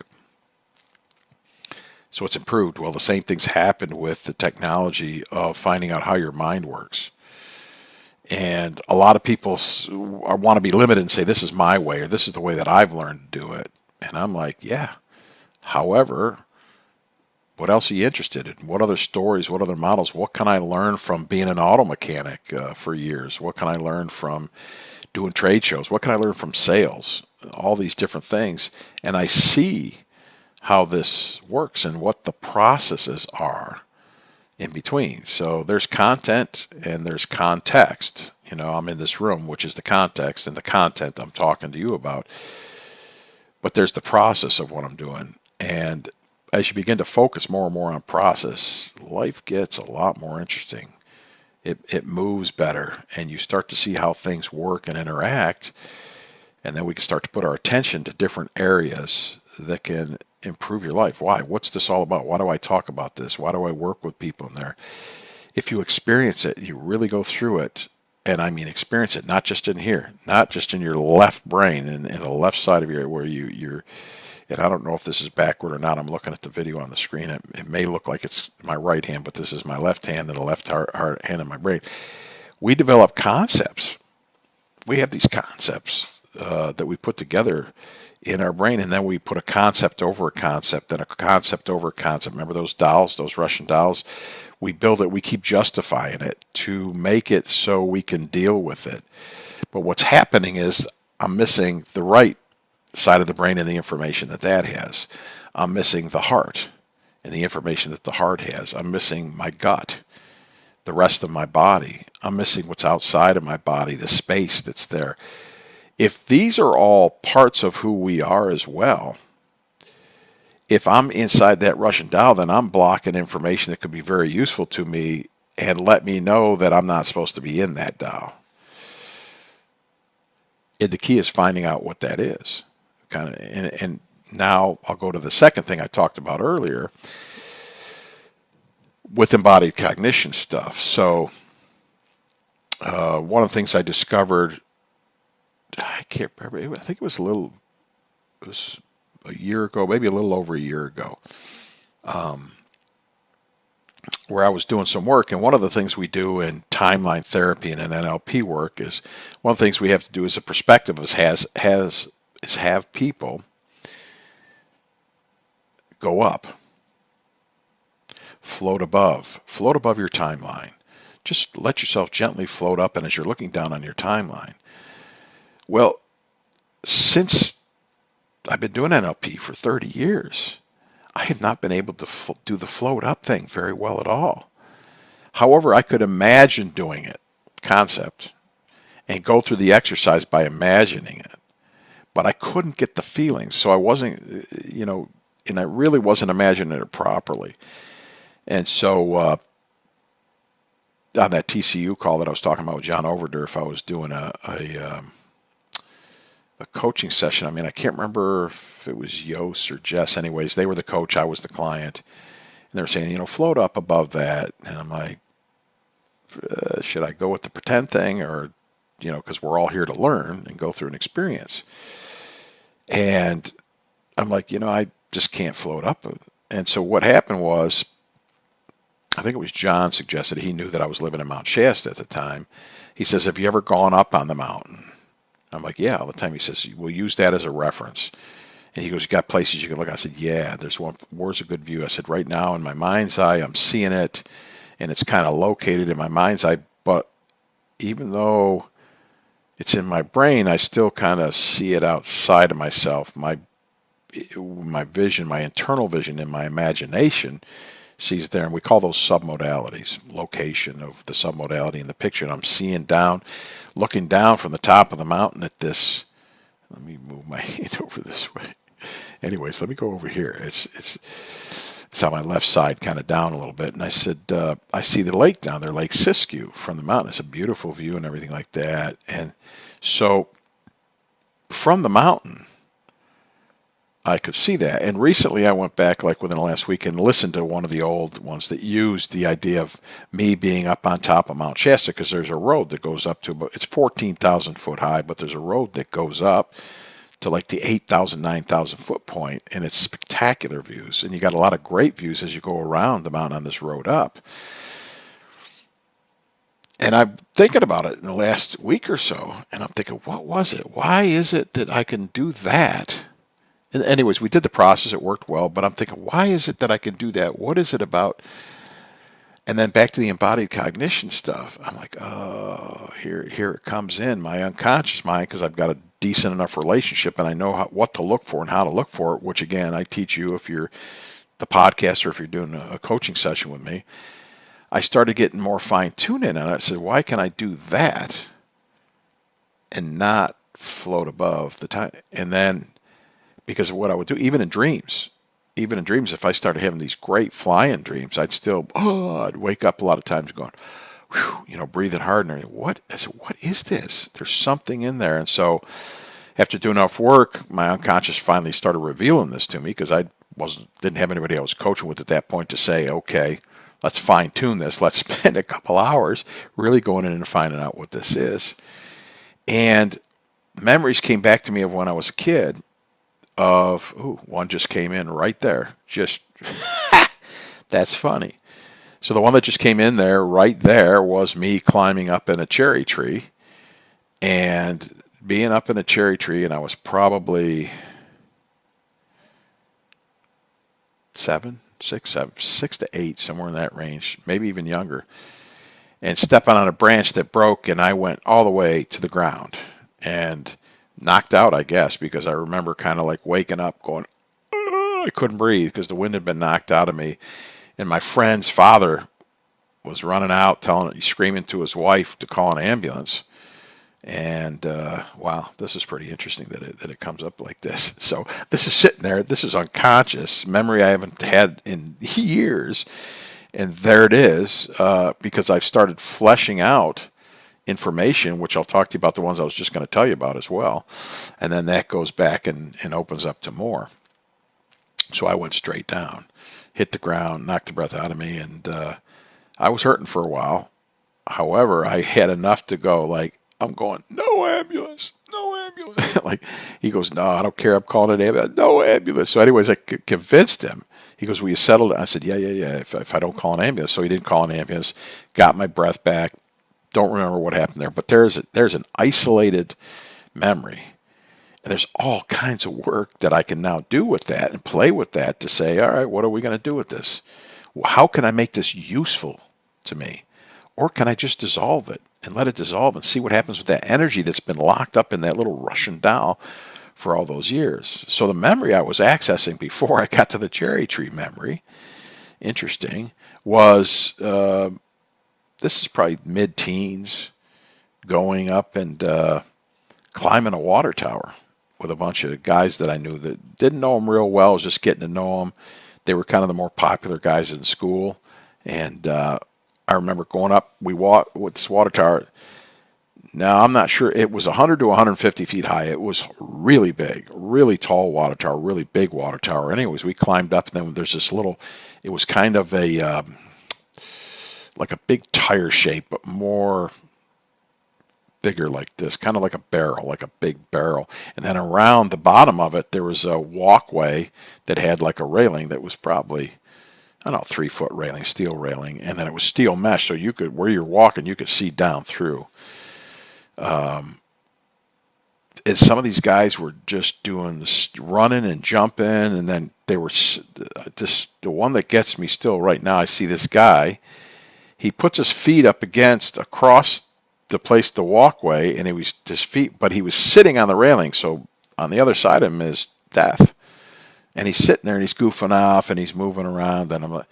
So it's improved. Well, the same things happened with the technology of finding out how your mind works. And a lot of people want to be limited and say, this is my way, or this is the way that I've learned to do it. And I'm like, yeah. However, what else are you interested in? What other stories, what other models? What can I learn from being an auto mechanic for years? What can I learn from doing trade shows? What can I learn from sales? All these different things. And I see how this works and what the processes are in between. So there's content and there's context. I'm in this room, which is the context, and the content I'm talking to you about. But there's the process of what I'm doing. And as you begin to focus more and more on process, life gets a lot more interesting. It moves better, and you start to see how things work and interact. And then we can start to put our attention to different areas that can improve your life. Why? What's this all about? Why do I talk about this? Why do I work with people in there? If you experience it, you really go through it, and I mean experience it, not just in here, not just in your left brain and in the left side of your, where you're, and I don't know if this is backward or not. I'm looking at the video on the screen. It may look like it's my right hand, but this is my left hand and the left hand in my brain. We develop concepts. We have these concepts that we put together in our brain, and then we put a concept over a concept and a concept over a concept. Remember those dolls, those Russian dolls? We build it, we keep justifying it to make it so we can deal with it. But what's happening is I'm missing the right side of the brain and the information that has. I'm missing the heart and the information that the heart has. I'm missing my gut, the rest of my body. I'm missing what's outside of my body, the space that's there. If these are all parts of who we are as well, if I'm inside that Russian doll, then I'm blocking information that could be very useful to me and let me know that I'm not supposed to be in that doll. And the key is finding out what that is. And now I'll go to the second thing I talked about earlier with embodied cognition stuff. So one of the things I discovered, I can't remember, I think it was a year ago, maybe a little over a year ago, where I was doing some work. And one of the things we do in timeline therapy and in NLP work is, one of the things we have to do as a perspective is have people go up, float above your timeline. Just let yourself gently float up, and as you're looking down on your timeline. Well, since I've been doing NLP for 30 years, I have not been able to do the float up thing very well at all. However, I could imagine doing it, concept, and go through the exercise by imagining it. But I couldn't get the feelings, so I wasn't, and I really wasn't imagining it properly. And so on that TCU call that I was talking about with John Overdurf, I was doing a coaching session. I mean, I can't remember if it was Yos or Jess. Anyways, they were the coach, I was the client. And they were saying, float up above that. And I'm like, should I go with the pretend thing, or, because we're all here to learn and go through an experience. And I'm like, I just can't float up. And so what happened was, I think it was John suggested, he knew that I was living in Mount Shasta at the time. He says, have you ever gone up on the mountain? I'm like, yeah, all the time. He says, we'll use that as a reference. And he goes, you got places you can look? I said, yeah, there's one. Where's a good view? I said, right now in my mind's eye, I'm seeing it, and it's kind of located in my mind's eye. But even though it's in my brain, I still kind of see it outside of myself. My vision, my internal vision in my imagination sees it there. And we call those submodalities, location of the submodality in the picture. And I'm seeing down, looking down from the top of the mountain at this. Let me move my hand over this way. Anyways, let me go over here. It's saw my left side kind of down a little bit, and I said, I see the lake down there, Lake Siskiyou from the mountain. It's a beautiful view and everything like that. And so from the mountain, I could see that. And recently I went back, like within the last week, and listened to one of the old ones that used the idea of me being up on top of Mount Shasta, because there's a road that goes up to about, it's 14,000 foot high, but there's a road that goes up to like the 8,000, 9,000 foot point, and it's spectacular views. And you got a lot of great views as you go around the mountain on this road up. And I'm thinking about it in the last week or so, and I'm thinking, what was it? Why is it that I can do that? And anyways, we did the process. It worked well, but I'm thinking, why is it that I can do that? What is it about? And then back to the embodied cognition stuff. I'm like, oh, here it comes in, my unconscious mind, because I've got a decent enough relationship and I know what to look for and how to look for it, which again, I teach you if you're the podcast or if you're doing a coaching session with me. I started getting more fine-tuned in, and I said, why can I do that and not float above the time? And then, because of what I would do, even in dreams, if I started having these great flying dreams, I'd wake up a lot of times going, whew, breathing hard, and what is this? There's something in there. And so after doing enough work, my unconscious finally started revealing this to me, because I didn't have anybody I was coaching with at that point to say, okay, let's fine tune this. Let's spend a couple hours really going in and finding out what this is. And memories came back to me of when I was a kid one just came in right there. Just, that's funny. So the one that just came in there, right there, was me climbing up in a cherry tree. And being up in a cherry tree, and I was probably 6 to 8, somewhere in that range, maybe even younger. And stepping on a branch that broke, and I went all the way to the ground. And knocked out, I guess, because I remember kind of like waking up going, I couldn't breathe because the wind had been knocked out of me. And my friend's father was running out, screaming to his wife to call an ambulance. And wow, this is pretty interesting that it comes up like this. So this is sitting there. This is unconscious memory I haven't had in years. And there it is, because I've started fleshing out information, which I'll talk to you about, the ones I was just going to tell you about as well. And then that goes back and opens up to more. So I went straight down, hit the ground, knocked the breath out of me, and I was hurting for a while. However, I had enough to go, like, I'm going, no ambulance, no ambulance. Like, he goes, no, I don't care, I'm calling an ambulance, no ambulance. So anyways, I convinced him. He goes, will you settle it? I said, yeah, if I don't call an ambulance. So he didn't call an ambulance, got my breath back. Don't remember what happened there, but there's an isolated memory, and there's all kinds of work that I can now do with that and play with that to say, all right, what are we going to do with this? How can I make this useful to me? Or can I just dissolve it and let it dissolve and see what happens with that energy that's been locked up in that little Russian doll for all those years? So the memory I was accessing before I got to the cherry tree memory, interesting, was this is probably mid-teens, going up and climbing a water tower with a bunch of guys that I knew that didn't know them real well. I was just getting to know them. They were kind of the more popular guys in school. And I remember going up, we walked with this water tower. Now, I'm not sure. It was 100 to 150 feet high. It was really big, really tall water tower, really big water tower. Anyways, we climbed up, and then there's this little, it was kind of a, like a big tire shape, but more bigger like this, kind of like a barrel, like a big barrel. And then around the bottom of it, there was a walkway that had like a railing that was probably, I don't know, 3-foot railing, steel railing. And then it was steel mesh, so you could, where you're walking, you could see down through. And some of these guys were just doing this, running and jumping, and then they were just, the one that gets me still right now, I see this guy, he puts his feet up across the place, the walkway, and his feet, but he was sitting on the railing, so on the other side of him is death. And he's sitting there and he's goofing off and he's moving around, and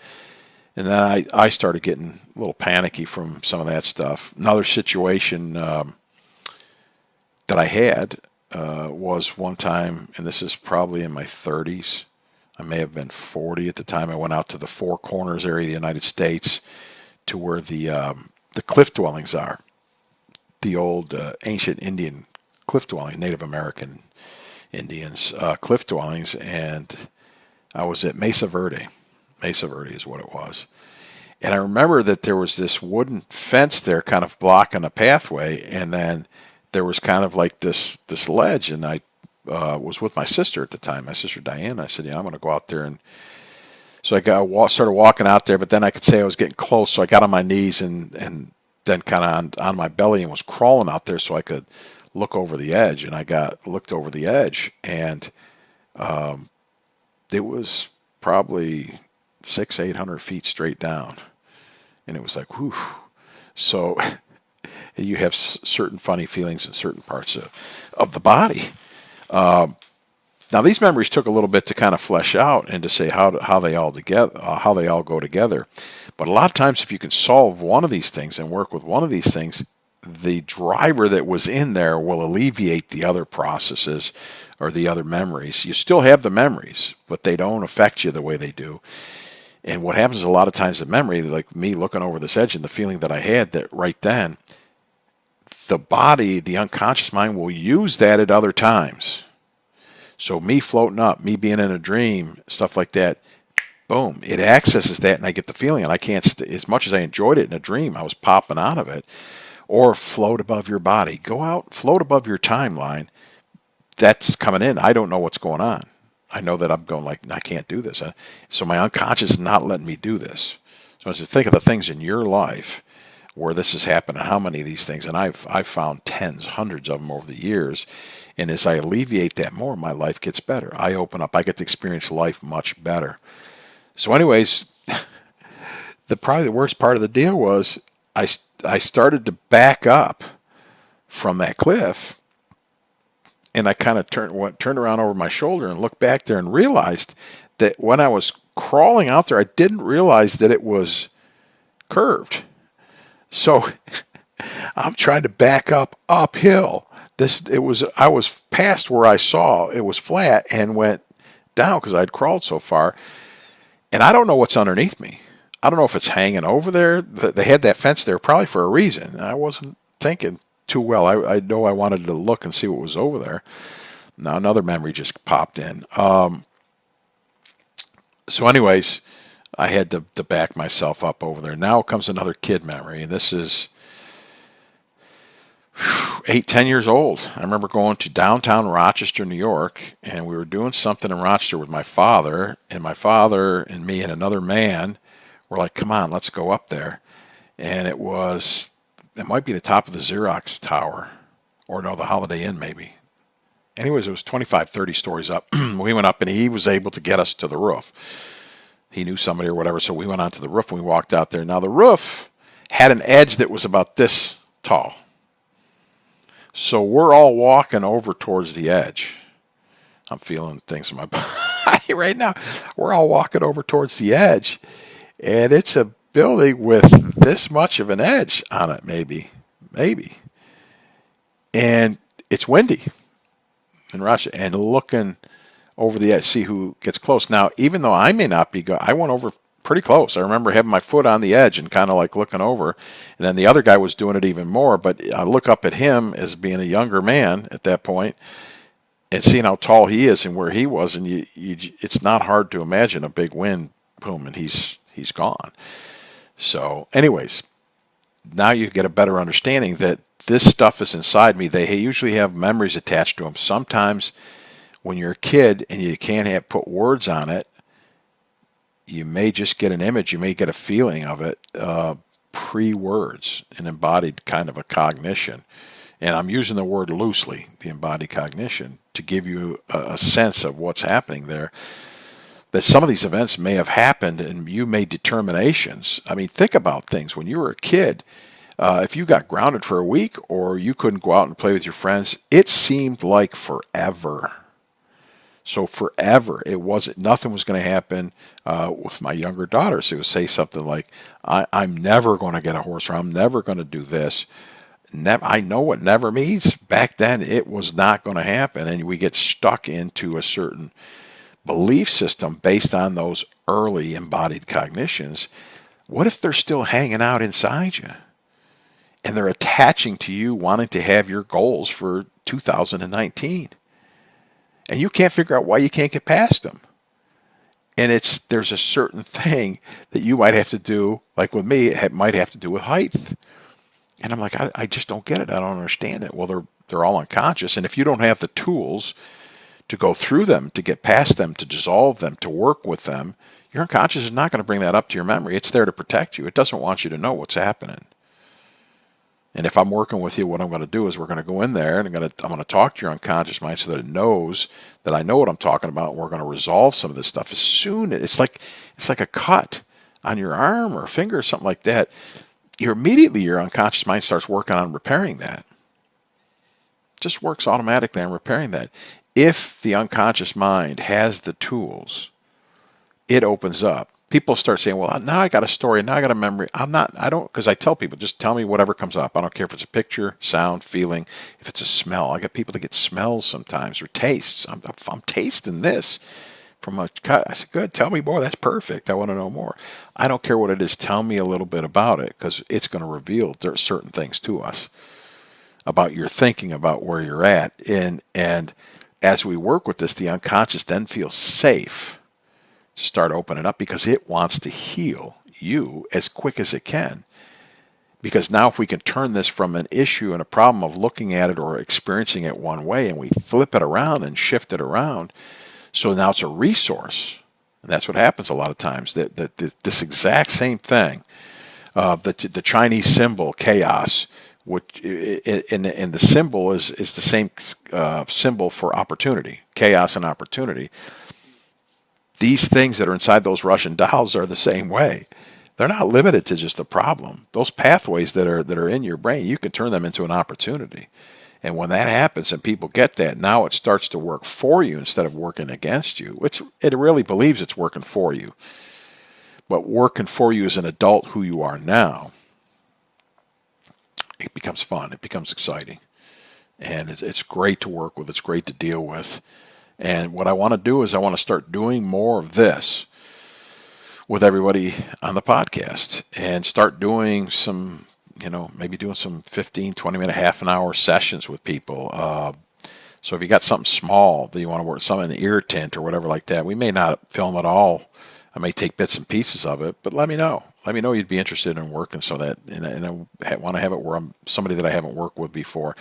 then I started getting a little panicky from some of that stuff. Another situation that I had was one time, and this is probably in my 30s. I may have been 40 at the time. I went out to the Four Corners area of the United States to where the cliff dwellings are, the old ancient Indian cliff dwelling, Native American Indians cliff dwellings, and I was at Mesa Verde. Mesa Verde is what it was. And I remember that there was this wooden fence there kind of blocking a pathway, and then there was kind of like this ledge, and I was with my sister at the time, my sister Diane. I said, I'm going to go out there. And so started walking out there, but then I could say I was getting close, so I got on my knees and then kind of on my belly and was crawling out there so I could look over the edge. And I looked over the edge, and it was probably 600-800 feet straight down. And it was like, whew. So you have certain funny feelings in certain parts of the body. Now these memories took a little bit to kind of flesh out and to say how they all go together. But a lot of times, if you can solve one of these things and work with one of these things, the driver that was in there will alleviate the other processes or the other memories. You still have the memories, but they don't affect you the way they do. And what happens a lot of times, the memory, like me looking over this edge and the feeling that I had that right then, the body, the unconscious mind will use that at other times. So me floating up, me being in a dream, stuff like that, boom, it accesses that and I get the feeling, and I can't, as much as I enjoyed it in a dream, I was popping out of it. Or float above your body. Go out, float above your timeline. That's coming in. I don't know what's going on. I know that I'm going like, I can't do this. So my unconscious is not letting me do this. So as you think of the things in your life where this has happened, and how many of these things, and I've found tens, hundreds of them over the years, and as I alleviate that more, my life gets better. I open up. I get to experience life much better. So anyways, probably the worst part of the deal was I started to back up from that cliff, and I kind of turned around over my shoulder and looked back there and realized that when I was crawling out there, I didn't realize that it was curved. So I'm trying to back up uphill. I was past where I saw it was flat and went down because I'd crawled so far, and I don't know what's underneath me. I don't know if it's hanging over there. They had that fence there probably for a reason. I wasn't thinking too well. I know I wanted to look and see what was over there. Now another memory just popped in. So anyways, I had to back myself up over there. Now comes another kid memory, and this is 8-10 years old. I remember going to downtown Rochester, New York, and we were doing something in Rochester with my father, and me and another man were like, come on, let's go up there. And it might be the top of the Xerox Tower, or no, the Holiday Inn maybe. Anyways, it was 25, 30 stories up. We went up, and he was able to get us to the roof. He knew somebody or whatever, so we went onto the roof, and we walked out there. Now, the roof had an edge that was about this tall. So we're all walking over towards the edge. I'm feeling things in my body right now. We're all walking over towards the edge. And it's a building with this much of an edge on it, maybe. And it's windy in Russia. And looking over the edge, see who gets close. Now, even though I may not be I went over pretty close. I remember having my foot on the edge and kind of like looking over. And then the other guy was doing it even more. But I look up at him as being a younger man at that point and seeing how tall he is and where he was. And it's not hard to imagine a big wind, boom, and he's gone. So anyways, now you get a better understanding that this stuff is inside me. They usually have memories attached to them. Sometimes when you're a kid and you can't put words on it, you may just get an image. You may get a feeling of it pre-words, an embodied kind of a cognition. And I'm using the word loosely, the embodied cognition, to give you a sense of what's happening there. That some of these events may have happened and you made determinations. I mean, think about things. When you were a kid, if you got grounded for a week or you couldn't go out and play with your friends, it seemed like forever. So forever, nothing was going to happen with my younger daughters. It would say something like, I'm never going to get a horse, or I'm never going to do this. I know what never means. Back then, it was not going to happen, and we get stuck into a certain belief system based on those early embodied cognitions, what if they're still hanging out inside you? And they're attaching to you wanting to have your goals for 2019. And you can't figure out why you can't get past them. And there's a certain thing that you might have to do, like with me, it might have to do with height. And I'm like, I just don't get it. I don't understand it. Well, they're all unconscious. And if you don't have the tools to go through them, to get past them, to dissolve them, to work with them, your unconscious is not going to bring that up to your memory. It's there to protect you. It doesn't want you to know what's happening. And if I'm working with you, what I'm going to do is we're going to go in there and I'm going to talk to your unconscious mind so that it knows that I know what I'm talking about. And we're going to resolve some of this stuff as soon. It's like a cut on your arm or finger or something like that. Your unconscious mind starts working on repairing that. It just works automatically on repairing that. If the unconscious mind has the tools, it opens up. People start saying, well, now I got a story, now I got a memory. Because I tell people, just tell me whatever comes up. I don't care if it's a picture, sound, feeling, if it's a smell. I get people that get smells sometimes or tastes. I'm tasting this from a cut. I said, good, tell me more. That's perfect. I want to know more. I don't care what it is. Tell me a little bit about it because it's going to reveal there are certain things to us about your thinking, about where you're at. And as we work with this, the unconscious then feels safe to start opening up because it wants to heal you as quick as it can. Because now if we can turn this from an issue and a problem of looking at it or experiencing it one way and we flip it around and shift it around, so now it's a resource. And that's what happens a lot of times. That this exact same thing, the Chinese symbol, chaos, which in the symbol is the same symbol for opportunity, chaos and opportunity. These things that are inside those Russian dolls are the same way. They're not limited to just a problem. Those pathways that are in your brain, you can turn them into an opportunity. And when that happens and people get that, now it starts to work for you instead of working against you. It really believes it's working for you. But working for you as an adult who you are now, it becomes fun. It becomes exciting. And it's great to work with. It's great to deal with. And what I want to do is I want to start doing more of this with everybody on the podcast and start doing some, maybe doing some 15, 20 minute, half an hour sessions with people. So if you got something small that you want to work, something irritant or whatever like that, we may not film it all. I may take bits and pieces of it, but let me know. Let me know you'd be interested in working so that, and I want to have it where I'm somebody that I haven't worked with before.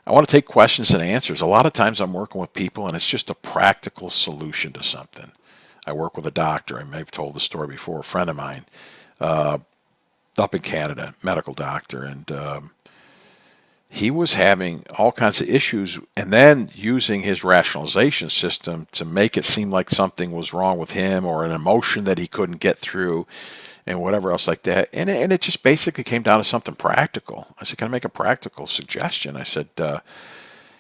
I want to take questions and answers. A lot of times I'm working with people and it's just a practical solution to something. I work with a doctor. I may have told the story before. A friend of mine up in Canada, medical doctor, and he was having all kinds of issues and then using his rationalization system to make it seem like something was wrong with him or an emotion that he couldn't get through and whatever else like that. And it just basically came down to something practical. I said, can I make a practical suggestion? I said,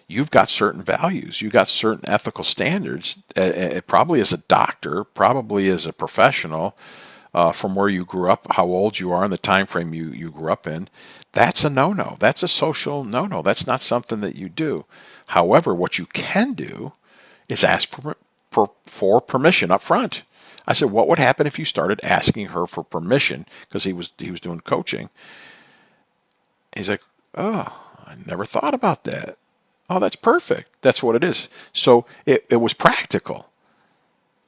you've got certain values. You've got certain ethical standards. Probably as a doctor, probably as a professional, from where you grew up, how old you are, and the time frame you grew up in. That's a no-no. That's a social no-no. That's not something that you do. However, what you can do is ask for permission up front. I said, what would happen if you started asking her for permission? Because he was doing coaching. He's like, oh, I never thought about that. Oh, that's perfect. That's what it is. So it was practical.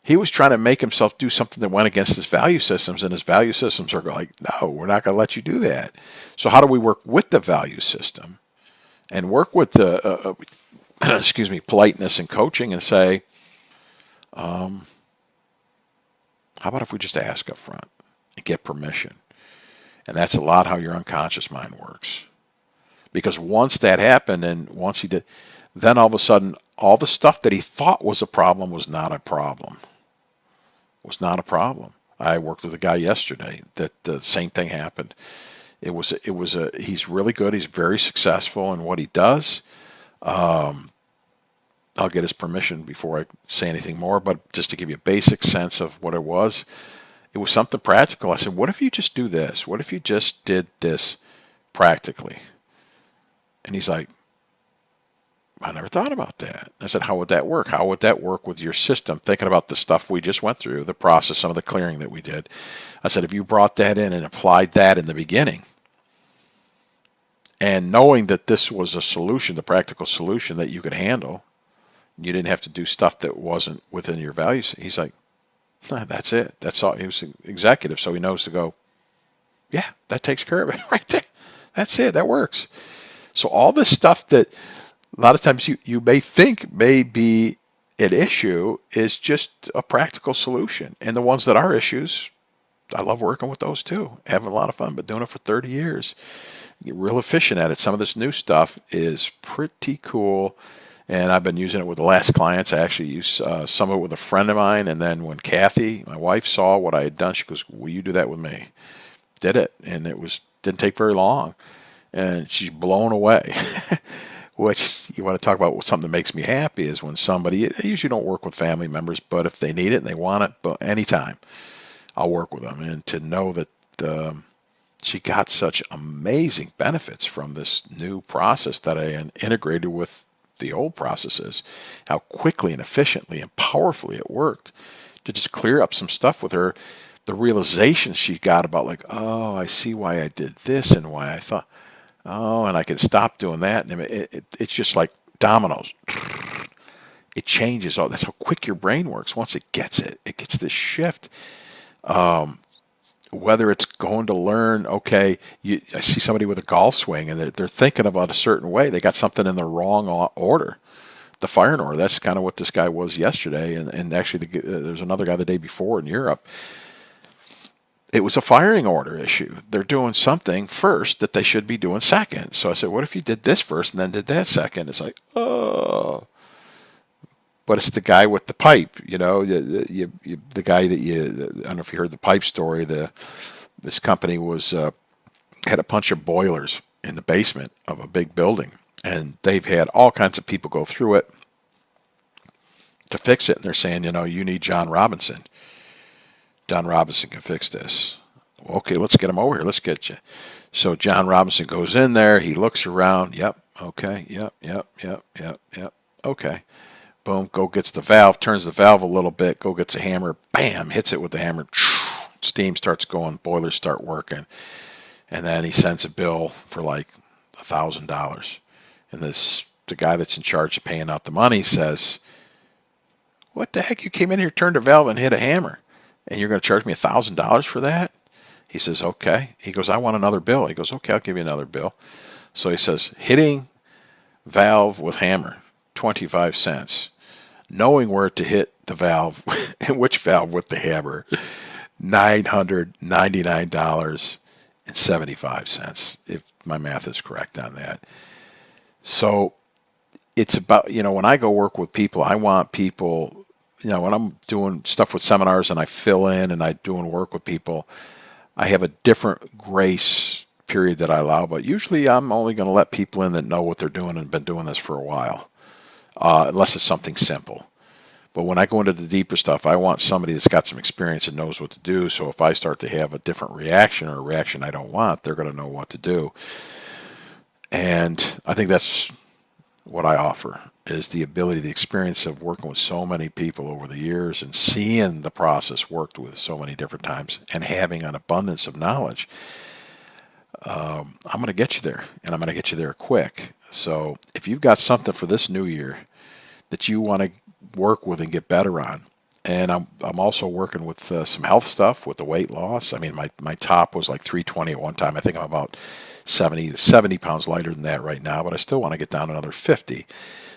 He was trying to make himself do something that went against his value systems, and his value systems are like, no, we're not going to let you do that. So how do we work with the value system and work with the, politeness and coaching and say, how about if we just ask up front and get permission? And that's a lot how your unconscious mind works. Because once that happened and once he did, then all of a sudden, all the stuff that he thought was a problem was not a problem. Was not a problem. I worked with a guy yesterday that the same thing happened. He's really good. He's very successful in what he does. I'll get his permission before I say anything more, but just to give you a basic sense of what it was something practical. I said, what if you just do this? What if you just did this practically? And he's like, I never thought about that. I said, how would that work? How would that work with your system? Thinking about the stuff we just went through, the process, some of the clearing that we did. I said, if you brought that in and applied that in the beginning, and knowing that this was a solution, the practical solution that you could handle, you didn't have to do stuff that wasn't within your values. He's like, nah, that's it. That's all. He was an executive, so he knows to go, yeah, that takes care of it right there. That's it. That works. So all this stuff that a lot of times you may think may be an issue is just a practical solution. And the ones that are issues, I love working with those too. Having a lot of fun, but doing it for 30 years. Get real efficient at it. Some of this new stuff is pretty cool. And I've been using it with the last clients. I actually used some of it with a friend of mine. And then when Kathy, my wife, saw what I had done, she goes, will you do that with me? Did it. And didn't take very long. And she's blown away. Which you want to talk about something that makes me happy is when somebody, I usually don't work with family members, but if they need it and they want it, but anytime, I'll work with them. And to know that she got such amazing benefits from this new process that I integrated with the old processes, how quickly and efficiently and powerfully it worked to just clear up some stuff with her. The realization she got about like, oh, I see why I did this and why I thought, oh, and I can stop doing that. And it's just like dominoes. It changes. Oh, that's how quick your brain works. Once it gets it, it gets this shift. Whether it's going to learn, okay, I see somebody with a golf swing and they're thinking about a certain way. They got something in the wrong order, the firing order. That's kind of what this guy was yesterday. And actually, there's another guy the day before in Europe. It was a firing order issue. They're doing something first that they should be doing second. So I said, what if you did this first and then did that second? It's like, oh. But it's the guy with the pipe, the guy that I don't know if you heard the pipe story. This company had a bunch of boilers in the basement of a big building, and they've had all kinds of people go through it to fix it. And they're saying, you need John Robinson. John Robinson can fix this. Okay, let's get him over here. Let's get you. So John Robinson goes in there. He looks around. Yep. Okay. Yep. Okay. Boom, go gets the valve, turns the valve a little bit, go gets a hammer, bam, hits it with the hammer, steam starts going, boilers start working, and then he sends a bill for like $1,000. And the guy that's in charge of paying out the money says, what the heck, you came in here, turned a valve, and hit a hammer, and you're going to charge me $1,000 for that? He says, okay. He goes, I want another bill. He goes, okay, I'll give you another bill. So he says, hitting valve with hammer, 25 cents. Knowing where to hit the valve and which valve with the hammer, $999.75, if my math is correct on that. So it's about, when I go work with people, I want people, when I'm doing stuff with seminars and I fill in and I'm doing work with people, I have a different grace period that I allow, but usually I'm only going to let people in that know what they're doing and have been doing this for a while. Unless it's something simple. But when I go into the deeper stuff, I want somebody that's got some experience and knows what to do. So if I start to have a different reaction or a reaction I don't want, they're going to know what to do. And I think that's what I offer, is the ability, the experience of working with so many people over the years and seeing the process worked with so many different times and having an abundance of knowledge. I'm going to get you there, and I'm going to get you there quick. So if you've got something for this new year that you want to work with and get better on, and I'm also working with some health stuff with the weight loss. I mean, my top was like 320 at one time. I think I'm about 70 pounds lighter than that right now, but I still want to get down another 50.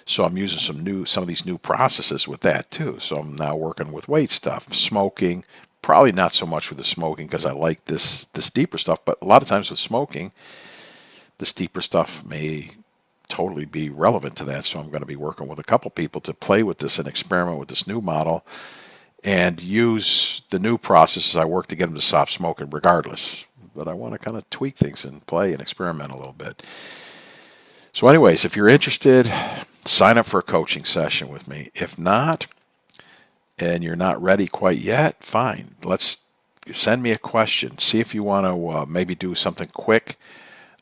So I'm using some of these new processes with that too. So I'm now working with weight stuff, smoking. Probably not so much with the smoking because I like this deeper stuff, but a lot of times with smoking, this deeper stuff may totally be relevant to that. So I'm going to be working with a couple people to play with this and experiment with this new model and use the new processes I work to get them to stop smoking regardless. But I want to kind of tweak things and play and experiment a little bit. So anyways, if you're interested, sign up for a coaching session with me. If not, and you're not ready quite yet, fine. Let's send me a question. See if you want to maybe do something quick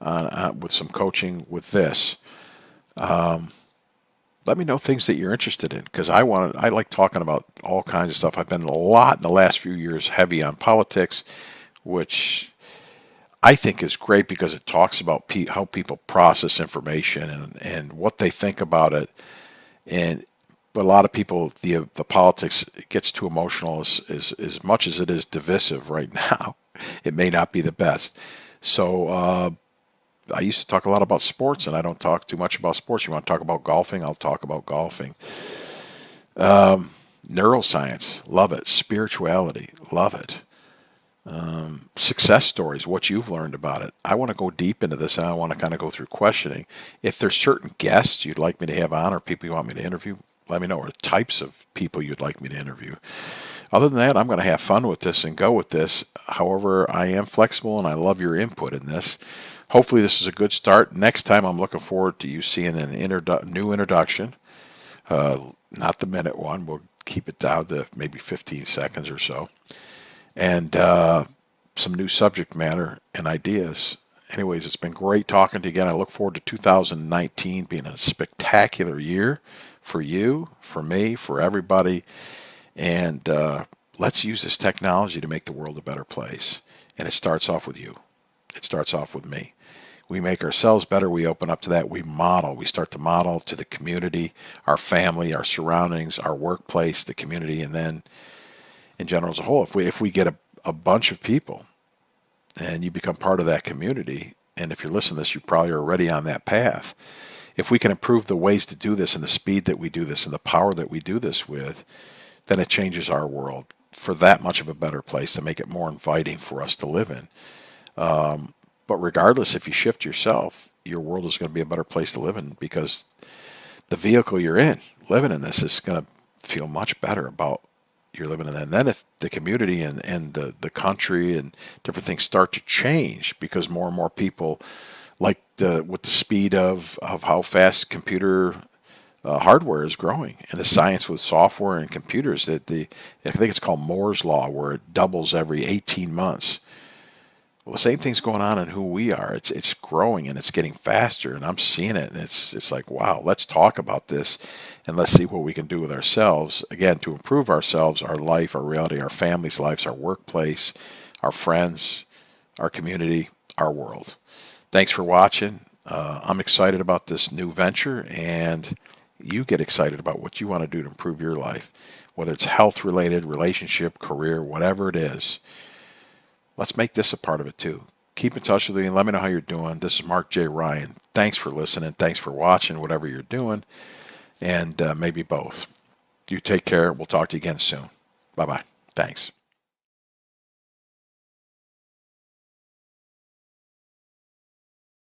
with some coaching with this. let me know things that you're interested in, because I like talking about all kinds of stuff. I've been a lot in the last few years heavy on politics, which I think is great because it talks about how people process information and what they think about it. And but a lot of people, the politics gets too emotional as much as it is divisive right now. It may not be the best. So I used to talk a lot about sports, and I don't talk too much about sports. You want to talk about golfing? I'll talk about golfing. Neuroscience, love it. Spirituality, love it. Success stories, what you've learned about it. I want to go deep into this, and I want to kind of go through questioning. If there's certain guests you'd like me to have on or people you want me to interview, let me know, or types of people you'd like me to interview. Other than that, I'm going to have fun with this and go with this. However, I am flexible, and I love your input in this. Hopefully, this is a good start. Next time, I'm looking forward to you seeing an new introduction, not the minute one. We'll keep it down to maybe 15 seconds or so. And some new subject matter and ideas. Anyways, it's been great talking to you again. I look forward to 2019 being a spectacular year for you, for me, for everybody. And let's use this technology to make the world a better place. And it starts off with you. It starts off with me. We make ourselves better. We open up to that. We model. We start to model to the community, our family, our surroundings, our workplace, the community, and then in general as a whole. If we get a bunch of people and you become part of that community, and if you're listening to this, you probably are already on that path. If we can improve the ways to do this and the speed that we do this and the power that we do this with, then it changes our world for that much of a better place to make it more inviting for us to live in. But regardless, if you shift yourself, your world is going to be a better place to live in because the vehicle you're in, living in this, is going to feel much better about you're living in. And then if the community and the country and different things start to change because more and more people, like with the speed of how fast computer hardware is growing and the science with software and computers, I think it's called Moore's Law, where it doubles every 18 months. Well, the same thing's going on in who we are. It's growing and it's getting faster, and I'm seeing it, and it's like, wow, let's talk about this, and let's see what we can do with ourselves again to improve ourselves, our life, our reality, our families' lives, our workplace, our friends, our community, our world. Thanks for watching. I'm excited about this new venture, and you get excited about what you want to do to improve your life, whether it's health related, relationship, career, whatever it is. Let's make this a part of it too. Keep in touch with me and let me know how you're doing. This is Mark J. Ryan. Thanks for listening. Thanks for watching, whatever you're doing, and maybe both. You take care. We'll talk to you again soon. Bye-bye. Thanks.